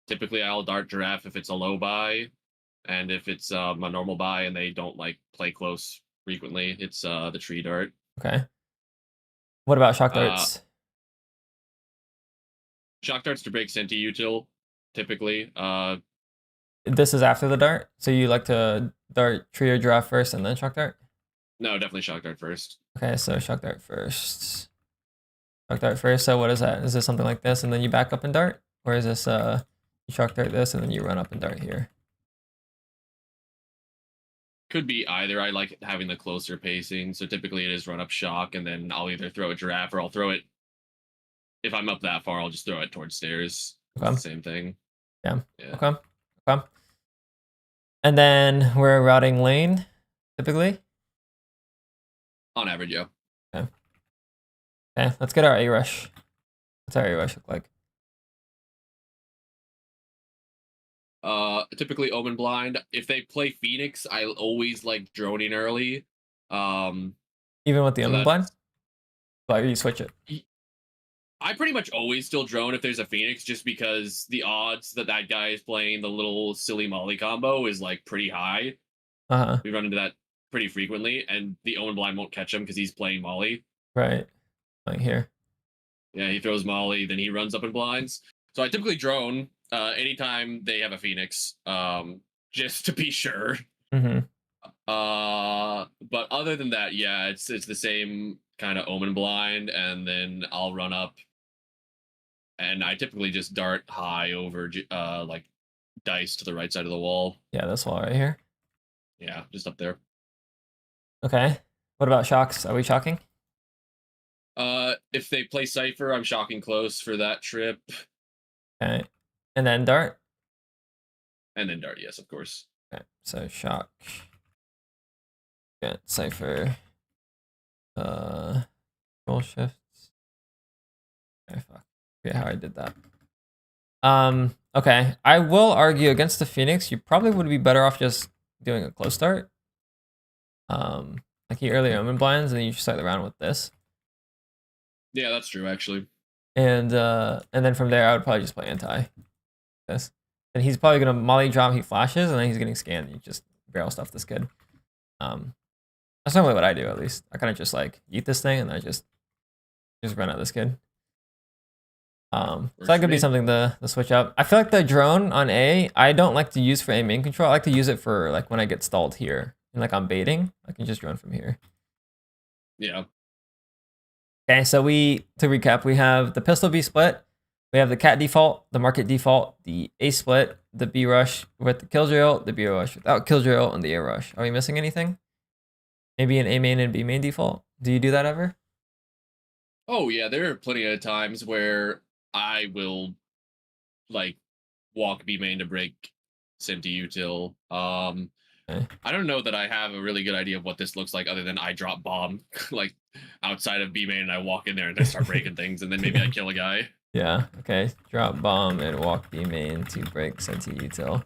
Typically, I'll dart giraffe if it's a low buy, and if it's a normal buy and they don't like play close frequently, it's the tree dart. Okay. What about shock darts? Shock darts to break Senti util, typically. This is after the dart, so you like to dart tree or giraffe first and then shock dart? No, definitely shock dart first. Okay, so shock dart first. Shock dart first. So what is that? Is this something like this and then you back up and dart? Or is this you shock dart this and then you run up and dart here? Could be either. I like having the closer pacing, so typically it is run up shock, and then I'll either throw a giraffe or I'll throw it. If I'm up that far, I'll just throw it towards stairs. Okay. It's the same thing. Yeah. Yeah. Okay. Okay. And then we're routing lane, typically. On average, yeah. Okay, let's get our A rush. What's our A rush look like? Typically omen blind. If they play Phoenix, I always like droning early. Even with the so omen blind? Like you switch it. I pretty much always still drone if there's a Phoenix, just because the odds that that guy is playing the little silly Molly combo is like pretty high. Uh-huh. We run into that pretty frequently, and the omen blind won't catch him because he's playing Molly. Right. Like here. Yeah, he throws Molly, then he runs up in blinds. So I typically drone anytime they have a Phoenix, just to be sure. Mm-hmm. But other than that, yeah, it's the same kind of omen blind, and then I'll run up, and I typically just dart high over like dice to the right side of the wall. Yeah, this wall right here. Yeah, just up there. Okay. What about shocks? Are we shocking? If they play Cypher, I'm shocking close for that trip. Okay. And then dart? And then dart, yes, of course. Okay. So shock. Get Cypher. Roll shifts. Okay, fuck. Forget how I did that. Okay. I will argue against the Phoenix, you probably would be better off just doing a close start. Like you early omen blinds, and then you start the round with this. Yeah, that's true, actually. And then from there, I would probably just play anti this. And he's probably gonna molly drop. He flashes, and then he's getting scanned. You just barrel stuff this kid. That's normally what I do. At least I kind of just like eat this thing, and I just run at this kid. So that could be something to switch up. I feel like the drone on A, I don't like to use for A main control. I like to use it for like when I get stalled here, and like I'm baiting, I can just drone from here. Yeah. Okay, so to recap, we have the pistol B split, we have the cat default, the market default, the A split, the B rush with the killjoy ult, the B rush without killjoy ult, and the A rush. Are we missing anything? Maybe an A main and B main default? Do you do that ever? Oh yeah, there are plenty of times where I will like walk B main to break Senti util. Okay. I don't know that I have a really good idea of what this looks like, other than I drop bomb like outside of B main, and I walk in there and I start breaking things, and then maybe I kill a guy. Yeah, okay. Drop bomb and walk B main to break Senti util.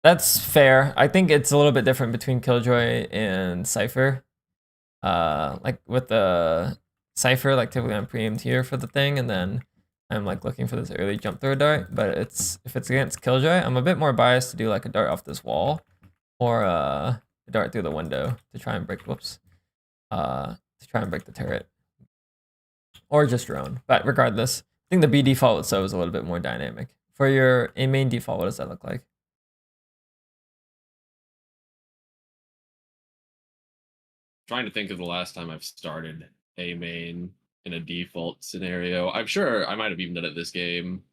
That's fair. I think it's a little bit different between Killjoy and Cypher. Like with the Cypher, like typically I'm pre-aimed here for the thing, and then I'm like looking for this early jump through dart. But if it's against Killjoy, I'm a bit more biased to do like a dart off this wall, or a dart through the window to try and break. Whoops. To try and break the turret. or just drone. But regardless, I think the B default so is a little bit more dynamic. For your A main default, what does that look like? Trying to think of the last time I've started A main in a default scenario. I'm sure I might have even done it this game.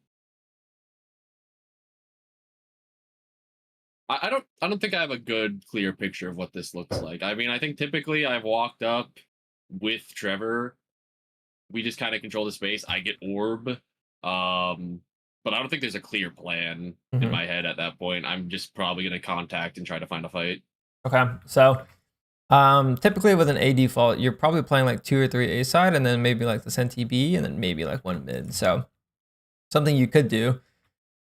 I don't think I have a good clear picture of what this looks like. I mean, I think typically I've walked up with Trevor. We just kind of control the space. I get orb. But I don't think there's a clear plan in my head at that point. I'm just probably gonna contact and try to find a fight. Okay, so typically with an A default, you're probably playing like 2 or 3 A side, and then maybe like the Senti B, and then maybe like 1 mid. So something you could do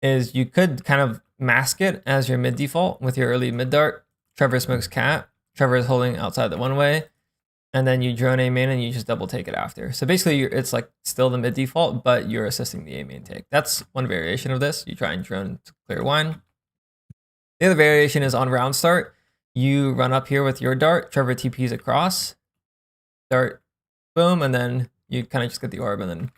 is you could kind of mask it as your mid default with your early mid dart. Trevor smokes cat. Trevor is holding outside the one way, and then you drone A main and you just double take it after. So basically, it's like still the mid default, but you're assisting the A main take. That's one variation of this. You try and drone to clear one. The other variation is on round start. You run up here with your dart. Trevor TPs across. Dart, boom, and then you kind of just get the orb. And then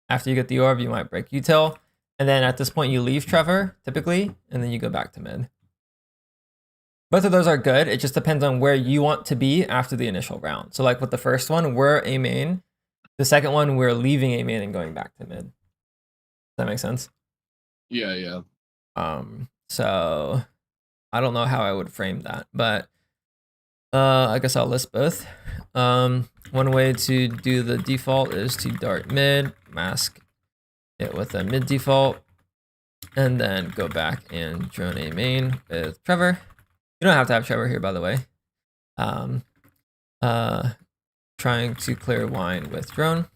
after you get the orb, you might break util. And then at this point, you leave Trevor, typically, and then you go back to mid. Both of those are good. It just depends on where you want to be after the initial round. So like with the first one, we're A main. The second one, we're leaving A main and going back to mid. Does that make sense? Yeah. So I don't know how I would frame that, but I guess I'll list both. One way to do the default is to dart mid, mask it with a mid default, and then go back and drone A main with Trevor. You don't have to have Trevor here, by the way. Trying to clear wine with drone.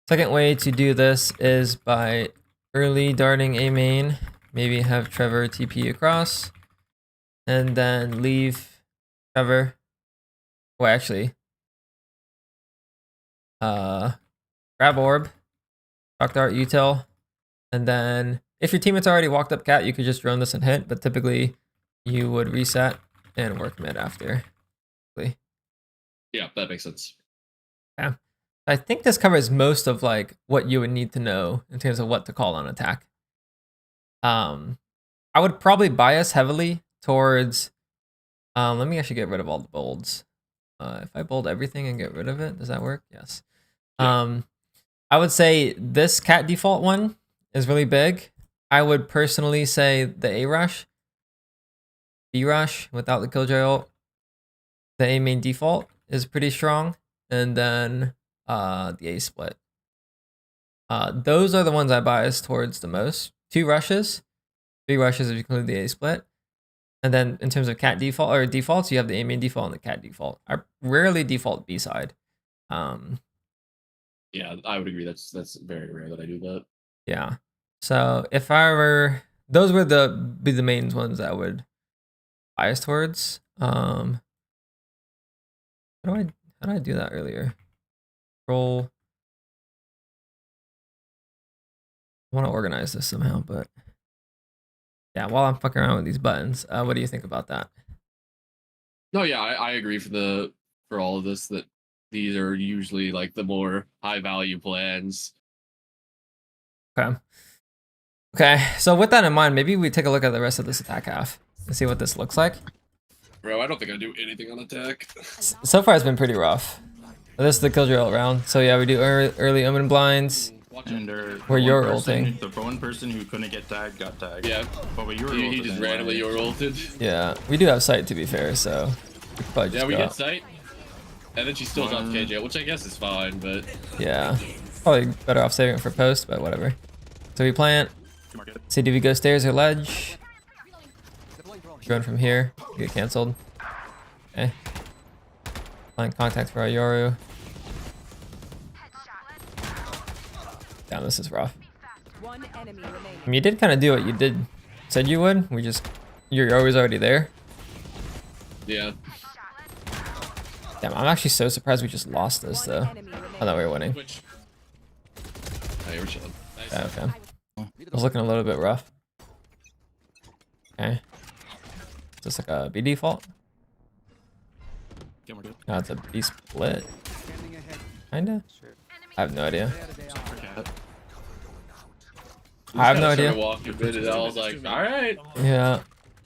Second way to do this is by early darting A main, maybe have Trevor TP across, and then leave Trevor. Well, actually, grab orb, shock dart util, and then if your teammate's already walked up cat, you could just drone this and hit, but typically you would reset and work mid after. Yeah, that makes sense. Yeah. I think this covers most of like what you would need to know in terms of what to call on attack. I would probably bias heavily towards let me actually get rid of all the bolds. If I bold everything and get rid of it, does that work? Yes. Yeah. I would say this cat default one is really big. I would personally say the A rush, B rush without the killjoy ult. The A main default is pretty strong, and then the A split. Those are the ones I bias towards the most. 2 rushes, 3 rushes if you include the A split. And then in terms of cat default or defaults, you have the A main default and the cat default. I rarely default B side. Yeah, I would agree. That's very rare that I do that. Yeah. So if I were, those would be the main ones that I would bias towards. How did I do that earlier? Roll. I want to organize this somehow, but yeah, while I'm fucking around with these buttons, what do you think about that? No, yeah, I agree for all of this that these are usually like the more high value plans. Okay, so with that in mind, maybe we take a look at the rest of this attack half and see what this looks like. Bro, I don't think I do anything on attack. So far, it's been pretty rough. This is the killjoy ult round. So yeah, we do early omen blinds. And where you're ulting. The one person who couldn't get tagged got tagged. Yeah, But when you were he ulted just anyway. randomly your ulted. Yeah, we do have sight to be fair, so we could probably just Yeah, we go get out. sight, and then she still drops KJ, which I guess is fine, but Yeah, probably better off saving it for post, but whatever. So we plant. See, do we go stairs or ledge? Drone from here. Get canceled. Okay. Line contact for our Yoru. Damn, this is rough. One enemy remaining. I mean, you did kind of do what you said you would. Your Yoru's already there. yeah. Damn, I'm actually so surprised we just lost this though. I thought we were winning. Which? Oh, yeah, we're chilling. Nice. Yeah, okay. It was looking a little bit rough. Okay. Is this like a B default? Okay, we're good. No, it's a B split. Scanning ahead. Kinda. Sure. I have no idea. There they are. Cat. I have no Started idea. walking a bit, and I was like, all right. Yeah.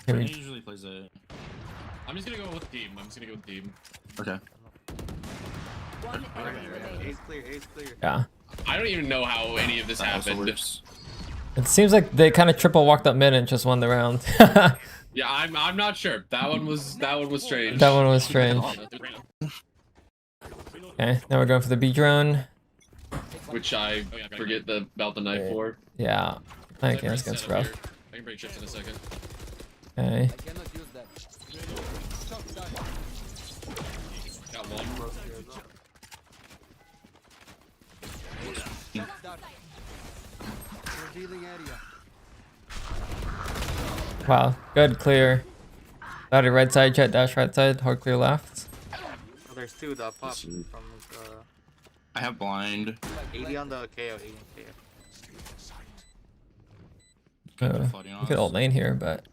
Here He we, usually plays a. I'm just gonna go with team. I'm just gonna go with team. Okay. One enemy remaining. Ace clear, ace clear. yeah. I don't even know how any of this That also happened. works. It seems like they kind of triple walked up mid and just won the round. Yeah, I'm not sure. That one was strange. That one was strange. Okay, now we're going for the B drone. Which I forget about the knife for. Yeah. I think that's against rough. I can break chips in a second. Okay. I cannot use that. Shot down. Got one. Shot down. Revealing area. Wow. Good clear. Got it right side, jet dash right side, hard clear left. Oh, there's two that pop from I have blind. 80 on the KO, 80 on KO. Flooding We could us. ult lane here, but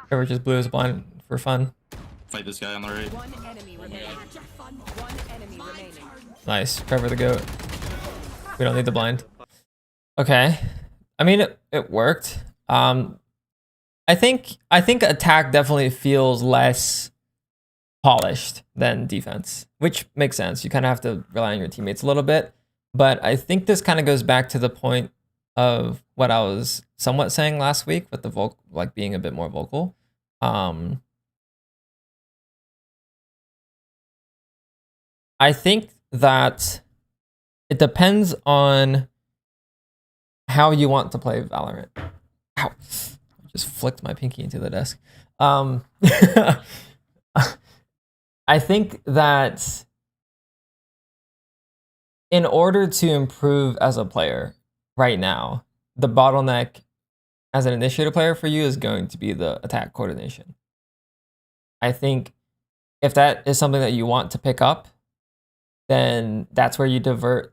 Trevor just blew his blind for fun. Fight this guy on the right. One enemy remaining. One enemy remaining. Nice. Trevor the goat. We don't need the blind. Okay. I mean, it worked. I think attack definitely feels less polished than defense, which makes sense. You kind of have to rely on your teammates a little bit. But I think this kind of goes back to the point of what I was somewhat saying last week with the vocal, like being a bit more vocal. I think that it depends on how you want to play Valorant. Ow. I just flicked my pinky into the desk. I think that in order to improve as a player right now, the bottleneck as an initiator player for you is going to be the attack coordination. I think if that is something that you want to pick up, then that's where you put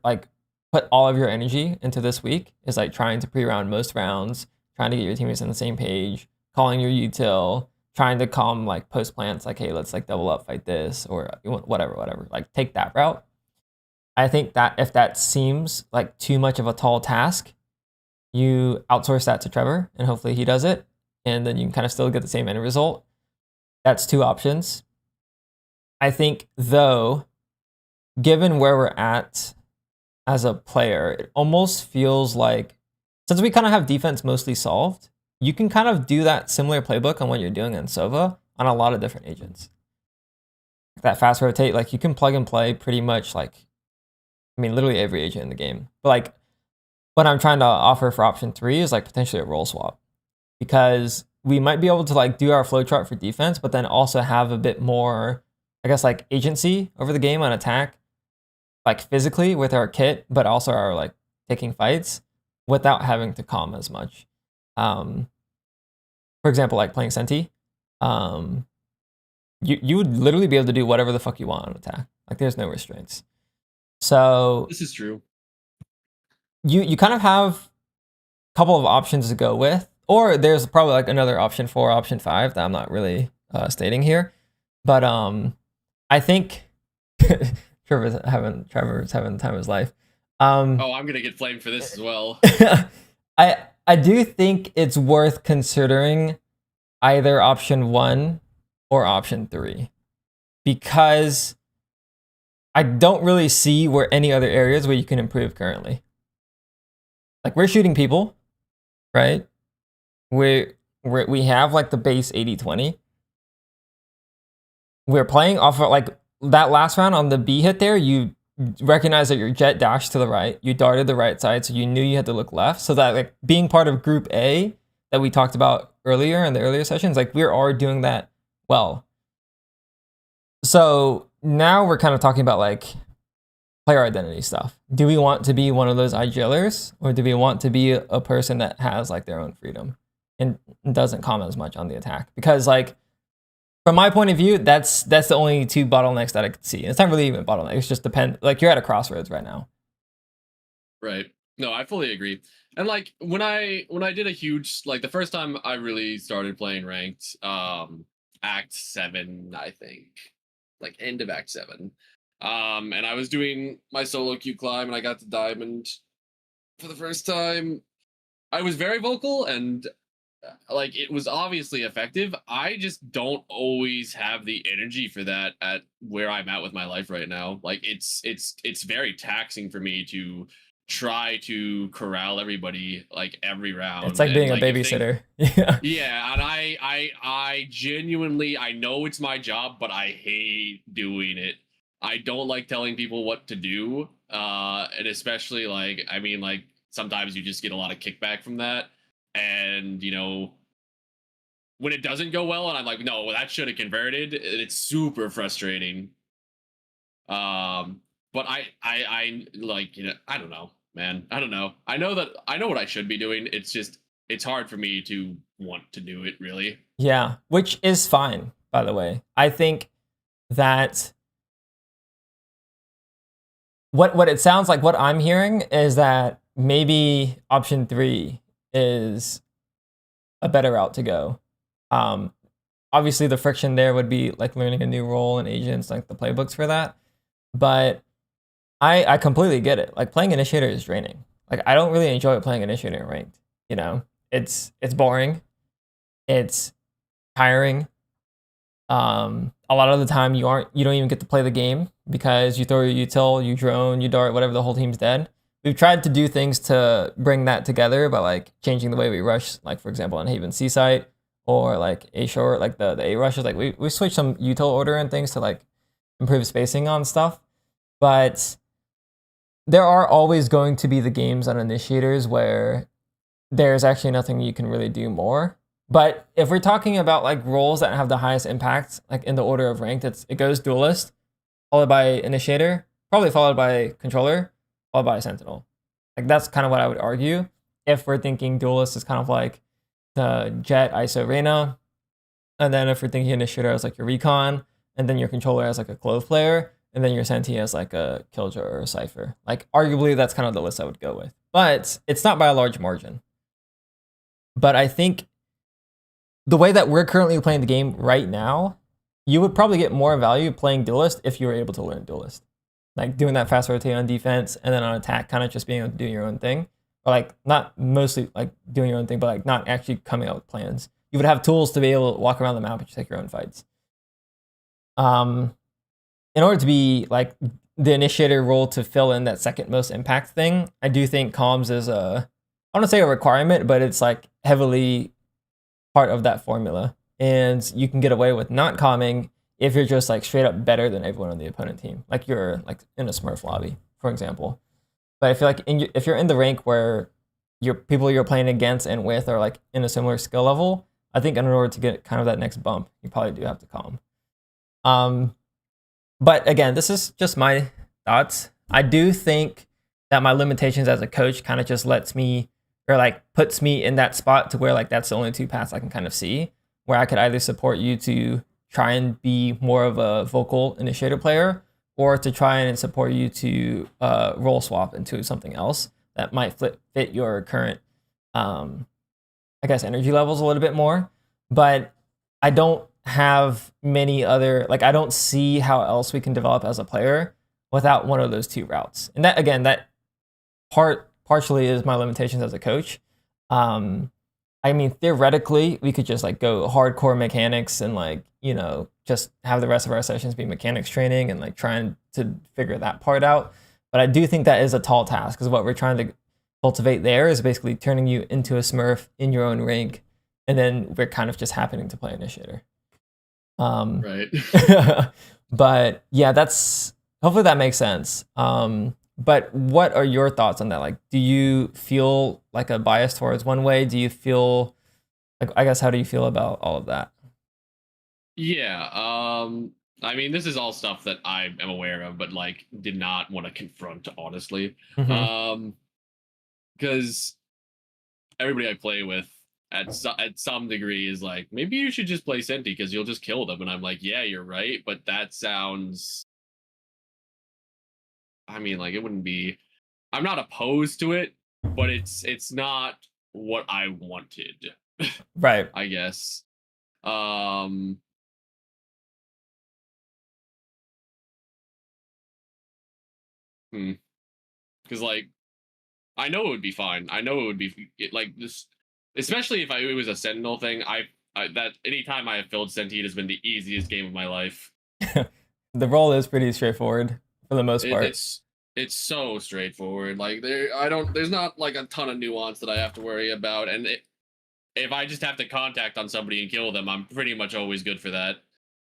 all of your energy into this week, is like trying to pre-round most rounds, trying to get your teammates on the same page, calling your util, trying to calm like post plants, like, hey, let's like double up, fight this, or whatever. Like take that route. I think that if that seems like too much of a tall task, you outsource that to Trevor and hopefully he does it. And then you can kind of still get the same end result. That's two options. I think though, given where we're at as a player, it almost feels like, since we kind of have defense mostly solved, you can kind of do that similar playbook on what you're doing in Sova on a lot of different agents. That fast rotate, like you can plug and play pretty much like, I mean, literally every agent in the game. But like what I'm trying to offer for option 3 is like potentially a role swap, because we might be able to like do our flowchart for defense, but then also have a bit more, I guess, like agency over the game on attack, like physically with our kit, but also our like taking fights without having to calm as much. For example, like playing Senti, you would literally be able to do whatever the fuck you want on attack. Like there's no restraints. So This is true. you kind of have a couple of options to go with, or there's probably like another option 4, option 5 that I'm not really stating here. But I think Trevor's having the time of his life. Oh, I'm gonna get flamed for this as well. I do think it's worth considering either option 1 or option 3, because I don't really see where any other areas where you can improve currently. Like we're shooting people, right? We have like the base 80-20. We're playing off of like that last round on the B hit there, you recognize that your jet dashed to the right, you darted the right side, so you knew you had to look left. So that like being part of group A that we talked about earlier in the earlier sessions, like we're already doing that well. So now we're kind of talking about like player identity stuff. Do we want to be one of those IGLers, or do we want to be a person that has like their own freedom and doesn't comment as much on the attack? Because like from my point of view, that's the only two bottlenecks that I could see. It's not really even bottlenecks. It's just depend. Like you're at a crossroads right now. Right. No, I fully agree. And like when I did a huge, like the first time I really started playing ranked, Act 7, I think, like end of Act 7. And I was doing my solo queue climb, and I got to diamond for the first time. I was very vocal, and like it was obviously effective. I just don't always have the energy for that at where I'm at with my life right now. Like it's very taxing for me to try to corral everybody like every It's round. like And being a like if they babysitter. Yeah. yeah, and I genuinely I know it's my job, but I hate doing it. I don't like telling people what to do. And especially like I mean like sometimes you just get a lot of kickback from that. And you know, when it doesn't go well and I'm like, no, that should have converted, it's super frustrating. Um, but I like, you know, I don't know, man. I don't know. I know that I know what I should be doing. It's just it's hard for me to want to do it really. Yeah, which is fine, by the way. I think that what it sounds like, what I'm hearing is that maybe option 3 is a better route to go. Um, Obviously, the friction there would be like learning a new role and agents, like the playbooks for that. But I completely get it. Like playing initiator is draining. Like I don't really enjoy playing initiator in ranked. You know, it's boring. It's tiring. A lot of the time you don't even get to play the game because you throw your util, you drone, you dart, whatever, the whole team's dead. We've tried to do things to bring that together by like changing the way we rush, like for example on Haven C site or like A short, like the A rushes. Like we switched some util order and things to like improve spacing on stuff. But there are always going to be the games on initiators where there's actually nothing you can really do more. But if we're talking about like roles that have the highest impact, like in the order of ranked, it goes duelist, followed by initiator, probably followed by controller, followed by sentinel. Like that's kind of what I would argue. If we're thinking duelist is kind of like the Jet, ISO, Reyna, and then if we're thinking initiator as like your recon, and then your controller as like a clove player, and then your senti as like a killjoy or a cipher. Like arguably that's kind of the list I would go with. But it's not by a large margin. But I think the way that we're currently playing the game right now, you would probably get more value playing duelist if you were able to learn duelist. Like doing that fast rotate on defense and then on attack, kind of just being able to do your own thing. Or like not mostly like doing your own thing, but like not actually coming up with plans. You would have tools to be able to walk around the map and take your own fights. In order to be like the initiator role to fill in that second most impact thing, I do think comms is I don't want to say a requirement, but it's like heavily part of that formula. And you can get away with not calming if you're just like straight up better than everyone on the opponent team. Like you're like in a Smurf lobby, for example. But I feel like if you're in the rank where your people you're playing against and with are like in a similar skill level, I think in order to get kind of that next bump, you probably do have to calm. But again, this is just my thoughts. I do think that my limitations as a coach kind of just lets me or like puts me in that spot to where like that's the only two paths I can kind of see where I could either support you to try and be more of a vocal initiator player or to try and support you to role swap into something else that might fit your current, I guess, energy levels a little bit more. But I don't have many other, like, I don't see how else we can develop as a player without one of those two routes. And that, again, that partially is my limitations as a coach. I mean, theoretically, we could just like go hardcore mechanics and like, you know, just have the rest of our sessions be mechanics training and like trying to figure that part out. But I do think that is a tall task because what we're trying to cultivate there is basically turning you into a Smurf in your own rank. And then we're kind of just happening to play initiator. Right. But yeah, hopefully that makes sense. But what are your thoughts on that? Like, do you feel like a bias towards one way? Do you feel like, I guess, how do you feel about all of that? Yeah. I mean, this is all stuff that I am aware of, but like did not want to confront honestly. Mhm. Because everybody I play with at some degree is like, maybe you should just play Senti because you'll just kill them. And I'm like, yeah, you're right, but that sounds. I mean, like it wouldn't be. I'm not opposed to it, but it's not what I wanted. Right. I guess. Um. Because like I know it would be fine. I know it would be like this, especially if it was a Sentinel thing. That anytime I have filled Sentient has been the easiest game of my life. The role is pretty straightforward for the most part. It's so straightforward. Like there's not like a ton of nuance that I have to worry about. And if I just have to contact on somebody and kill them, I'm pretty much always good for that.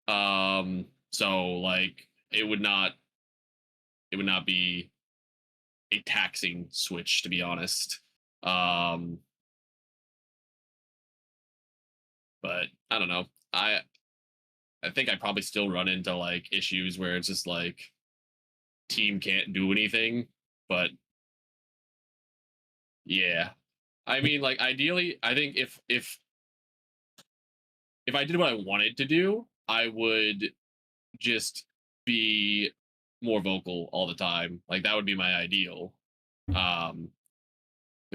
So like it would not be a taxing switch, to be honest. But I don't know. I think I probably still run into like issues where it's just like team can't do anything. But yeah, I mean, like ideally, I think if I did what I wanted to do, I would just be more vocal all the time. Like that would be my ideal. The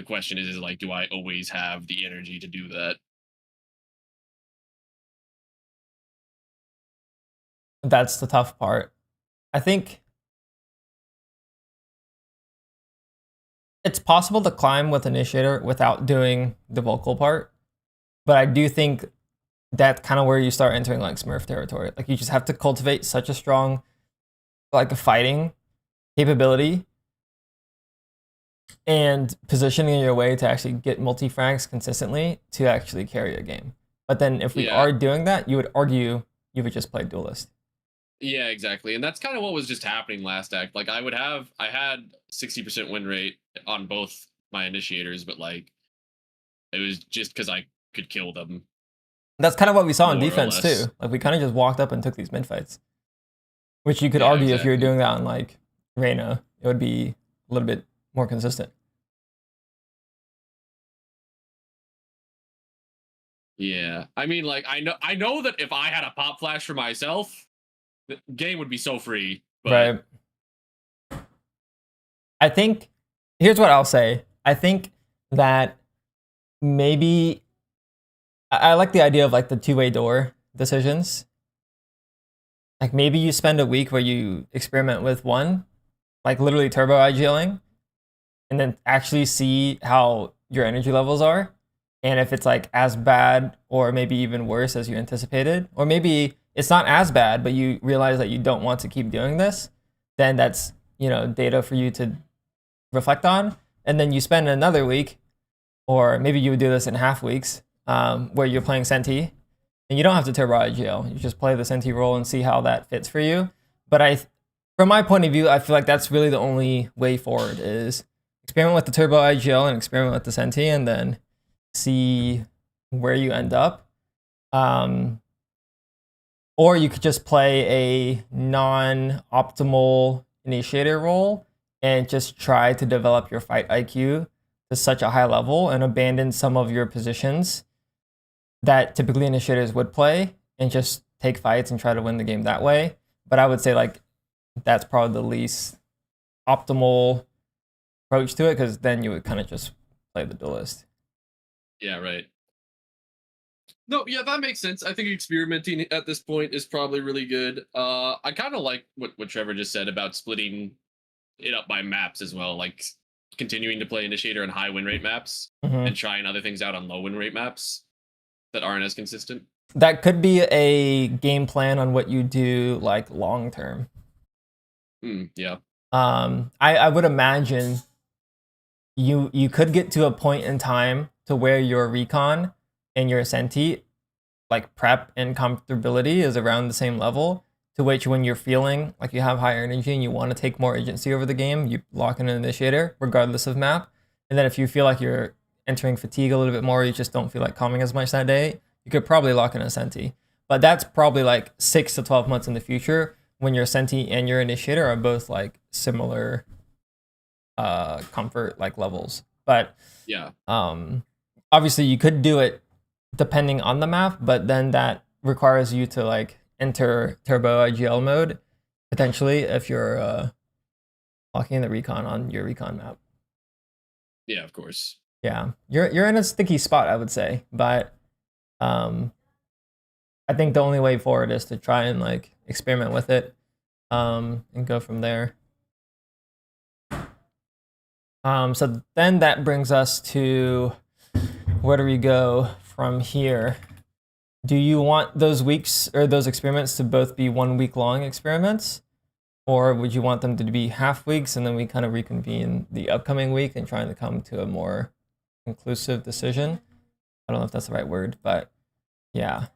question is like, do I always have the energy to do that? That's the tough part. I think it's possible to climb with Initiator without doing the vocal part, but I do think that's kind of where you start entering like Smurf territory. Like you just have to cultivate such a strong like a fighting capability and positioning your way to actually get multi-frags consistently to actually carry a game. But then if we are doing that, you would argue you would just play Duelist. Yeah, exactly. And that's kind of what was just happening last act. Like I had 60% win rate on both my initiators, but like it was just because I could kill them. That's kind of what we saw in defense too. Like we kind of just walked up and took these mid fights, which you could argue if you were doing that on like Reyna, it would be a little bit more consistent. Yeah, I mean, like I know that if I had a pop flash for myself, the game would be so free. But... Right. I think here's what I'll say. I think that maybe I like the idea of like the two-way door decisions. Like maybe you spend a week where you experiment with one, like literally turbo IGLing, and then actually see how your energy levels are. And if it's like as bad or maybe even worse as you anticipated, or maybe it's not as bad, but you realize that you don't want to keep doing this, then that's, you know, data for you to reflect on. And then you spend another week, or maybe you would do this in half weeks, where you're playing Senti, and you don't have to turbo IGL. You just play the Senti role and see how that fits for you. But from my point of view, I feel like that's really the only way forward is experiment with the turbo IGL and experiment with the Senti, and then see where you end up. Or you could just play a non-optimal initiator role and just try to develop your fight IQ to such a high level and abandon some of your positions that typically initiators would play and just take fights and try to win the game that way. But I would say like that's probably the least optimal approach to it, because then you would kind of just play the Duelist. Yeah, right. No, yeah, that makes sense. I think experimenting at this point is probably really good. I kind of like what Trevor just said about splitting it up by maps as well, like continuing to play Initiator on high win rate maps and trying other things out on low win rate maps that aren't as consistent. That could be a game plan on what you do like long term. Yeah. I would imagine you could get to a point in time to where your recon and your Senti like prep and comfortability is around the same level, to which when you're feeling like you have higher energy and you want to take more agency over the game, you lock in an initiator regardless of map. And then if you feel like you're entering fatigue a little bit more, you just don't feel like calming as much that day, you could probably lock in a Senti. But that's probably like 6 to 12 months in the future when your Senti and your initiator are both like similar comfort like levels. But yeah, obviously you could do it depending on the map, but then that requires you to like enter turbo IGL mode potentially if you're locking in the recon on your recon map. Yeah, of course. Yeah, you're in a sticky spot, I would say, but I think the only way forward is to try and like experiment with it and go from there. So then that brings us to where do we go from here? Do you want those weeks or those experiments to both be 1 week long experiments? Or would you want them to be half weeks and then we kind of reconvene the upcoming week and trying to come to a more conclusive decision? I don't know if that's the right word, but yeah.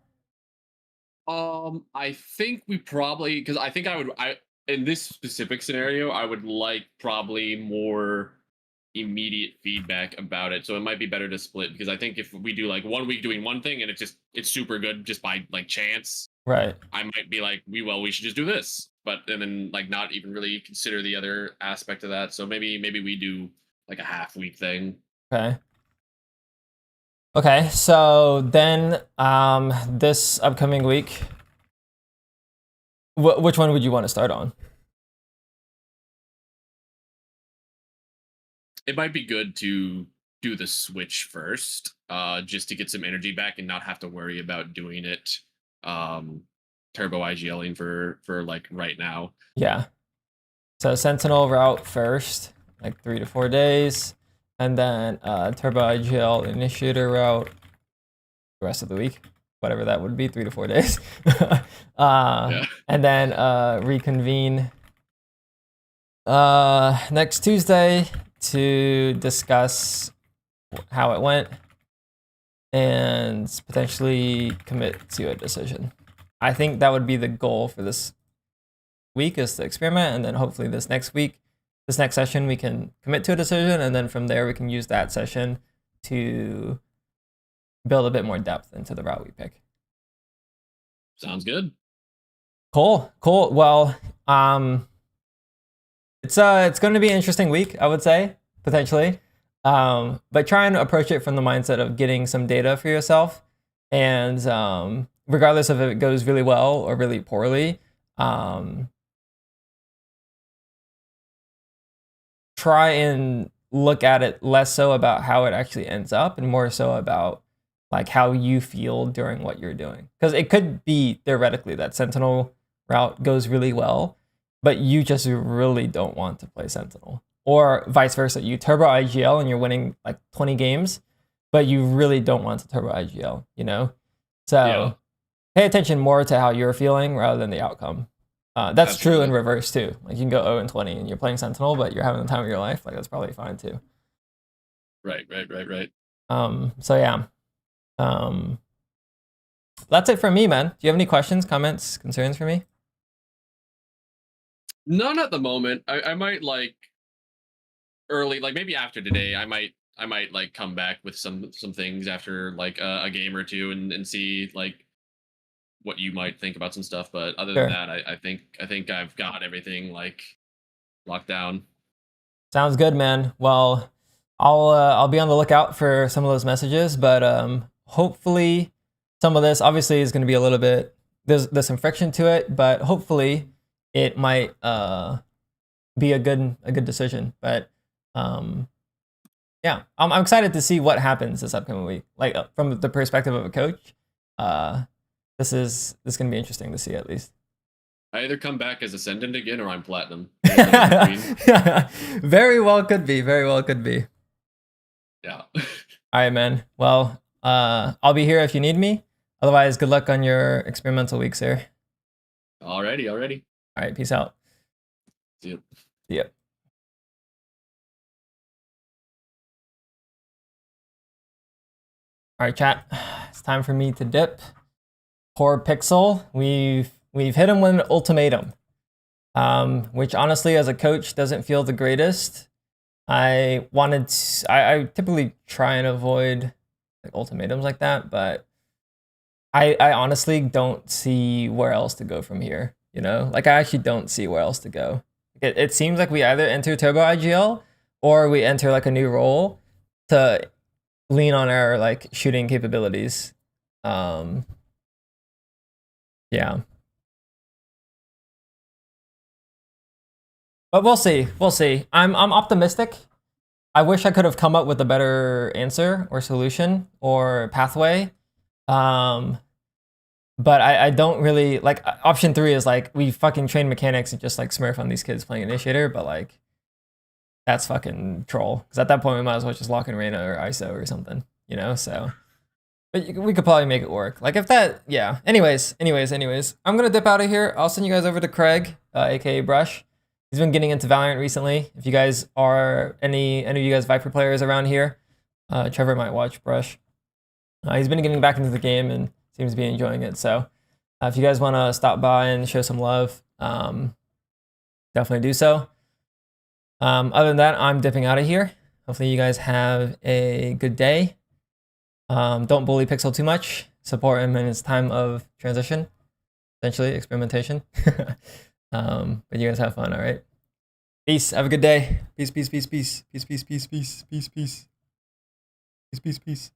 I think we probably, because I think I in this specific scenario, I would like probably more immediate feedback about it. So it might be better to split, because I think if we do like 1 week doing one thing and it's super good just by like chance, Right. I might be like, we should just do this, and then like not even really consider the other aspect of that. So maybe we do like a half week thing. Okay. Okay, so then this upcoming week, which one would you want to start on? It might be good to do the switch first, just to get some energy back and not have to worry about doing it turbo IGLing for like right now. Yeah. So Sentinel route first, like 3 to 4 days, and then Turbo IGL Initiator route the rest of the week, whatever that would be, 3 to 4 days. And then reconvene next Tuesday to discuss how it went and potentially commit to a decision. I think that would be the goal for this week, is the experiment, and then hopefully this next session, we can commit to a decision, and then from there we can use that session to build a bit more depth into the route we pick. Sounds good. Cool. Well, it's going to be an interesting week, I would say, potentially. But try and approach it from the mindset of getting some data for yourself, and regardless of if it goes really well or really poorly, try and look at it less so about how it actually ends up and more so about like how you feel during what you're doing. Because it could be theoretically that Sentinel route goes really well, but you just really don't want to play Sentinel. Or vice versa, you turbo IGL and you're winning like 20 games, but you really don't want to turbo IGL, you know? So pay attention more to how you're feeling rather than the outcome. That's Absolutely. true in reverse too. Like you can go 0-20 and you're playing Sentinel, but you're having the time of your life. Like that's probably fine too. Right. So yeah. That's it from me, man. Do you have any questions, comments, concerns for me? None at the moment. I might like early, like maybe after today, I might like come back with some things after like a game or two and see like what you might think about some stuff. But other Sure. than that, I think I've got everything like locked down. Sounds good, man. Well, I'll be on the lookout for some of those messages, but hopefully some of this obviously is going to be a little bit, there's some friction to it, but hopefully it might be a good decision. But yeah, I'm excited to see what happens this upcoming week. Like from the perspective of a coach, this is going to be interesting to see at least. I either come back as Ascendant again or I'm Platinum. Very well could be. Yeah. All right, man. Well, I'll be here if you need me. Otherwise, good luck on your experimental week, sir. Alrighty. All right, peace out. See you. See ya. All right, chat. It's time for me to dip. Poor Pixel. We've hit him with an ultimatum, which honestly, as a coach, doesn't feel the greatest. I typically try and avoid like ultimatums like that, but I honestly don't see where else to go from here. You know, like I actually don't see where else to go. It seems like we either enter Turbo IGL or we enter like a new role to lean on our like shooting capabilities. Yeah. But we'll see. I'm optimistic. I wish I could have come up with a better answer or solution or pathway. But I don't really like option 3 is like we fucking train mechanics and just like smurf on these kids playing initiator, but like that's fucking troll. Because at that point, we might as well just lock in Reyna or ISO or something, you know? So, but we could probably make it work. Like if that, yeah. Anyways, I'm gonna dip out of here. I'll send you guys over to Craig, aka Brush. He's been getting into Valorant recently. If you guys are any of you guys Viper players around here, Trevor might watch Brush. He's been getting back into the game and seems to be enjoying it. So if you guys want to stop by and show some love, definitely do so. Other than that, I'm dipping out of here. Hopefully you guys have a good day. Don't bully Pixel too much. Support him in his time of transition, essentially experimentation. But you guys have fun, all right? Peace. Have a good day. Peace, peace, peace, peace, peace, peace, peace, peace, peace, peace, peace, peace, peace.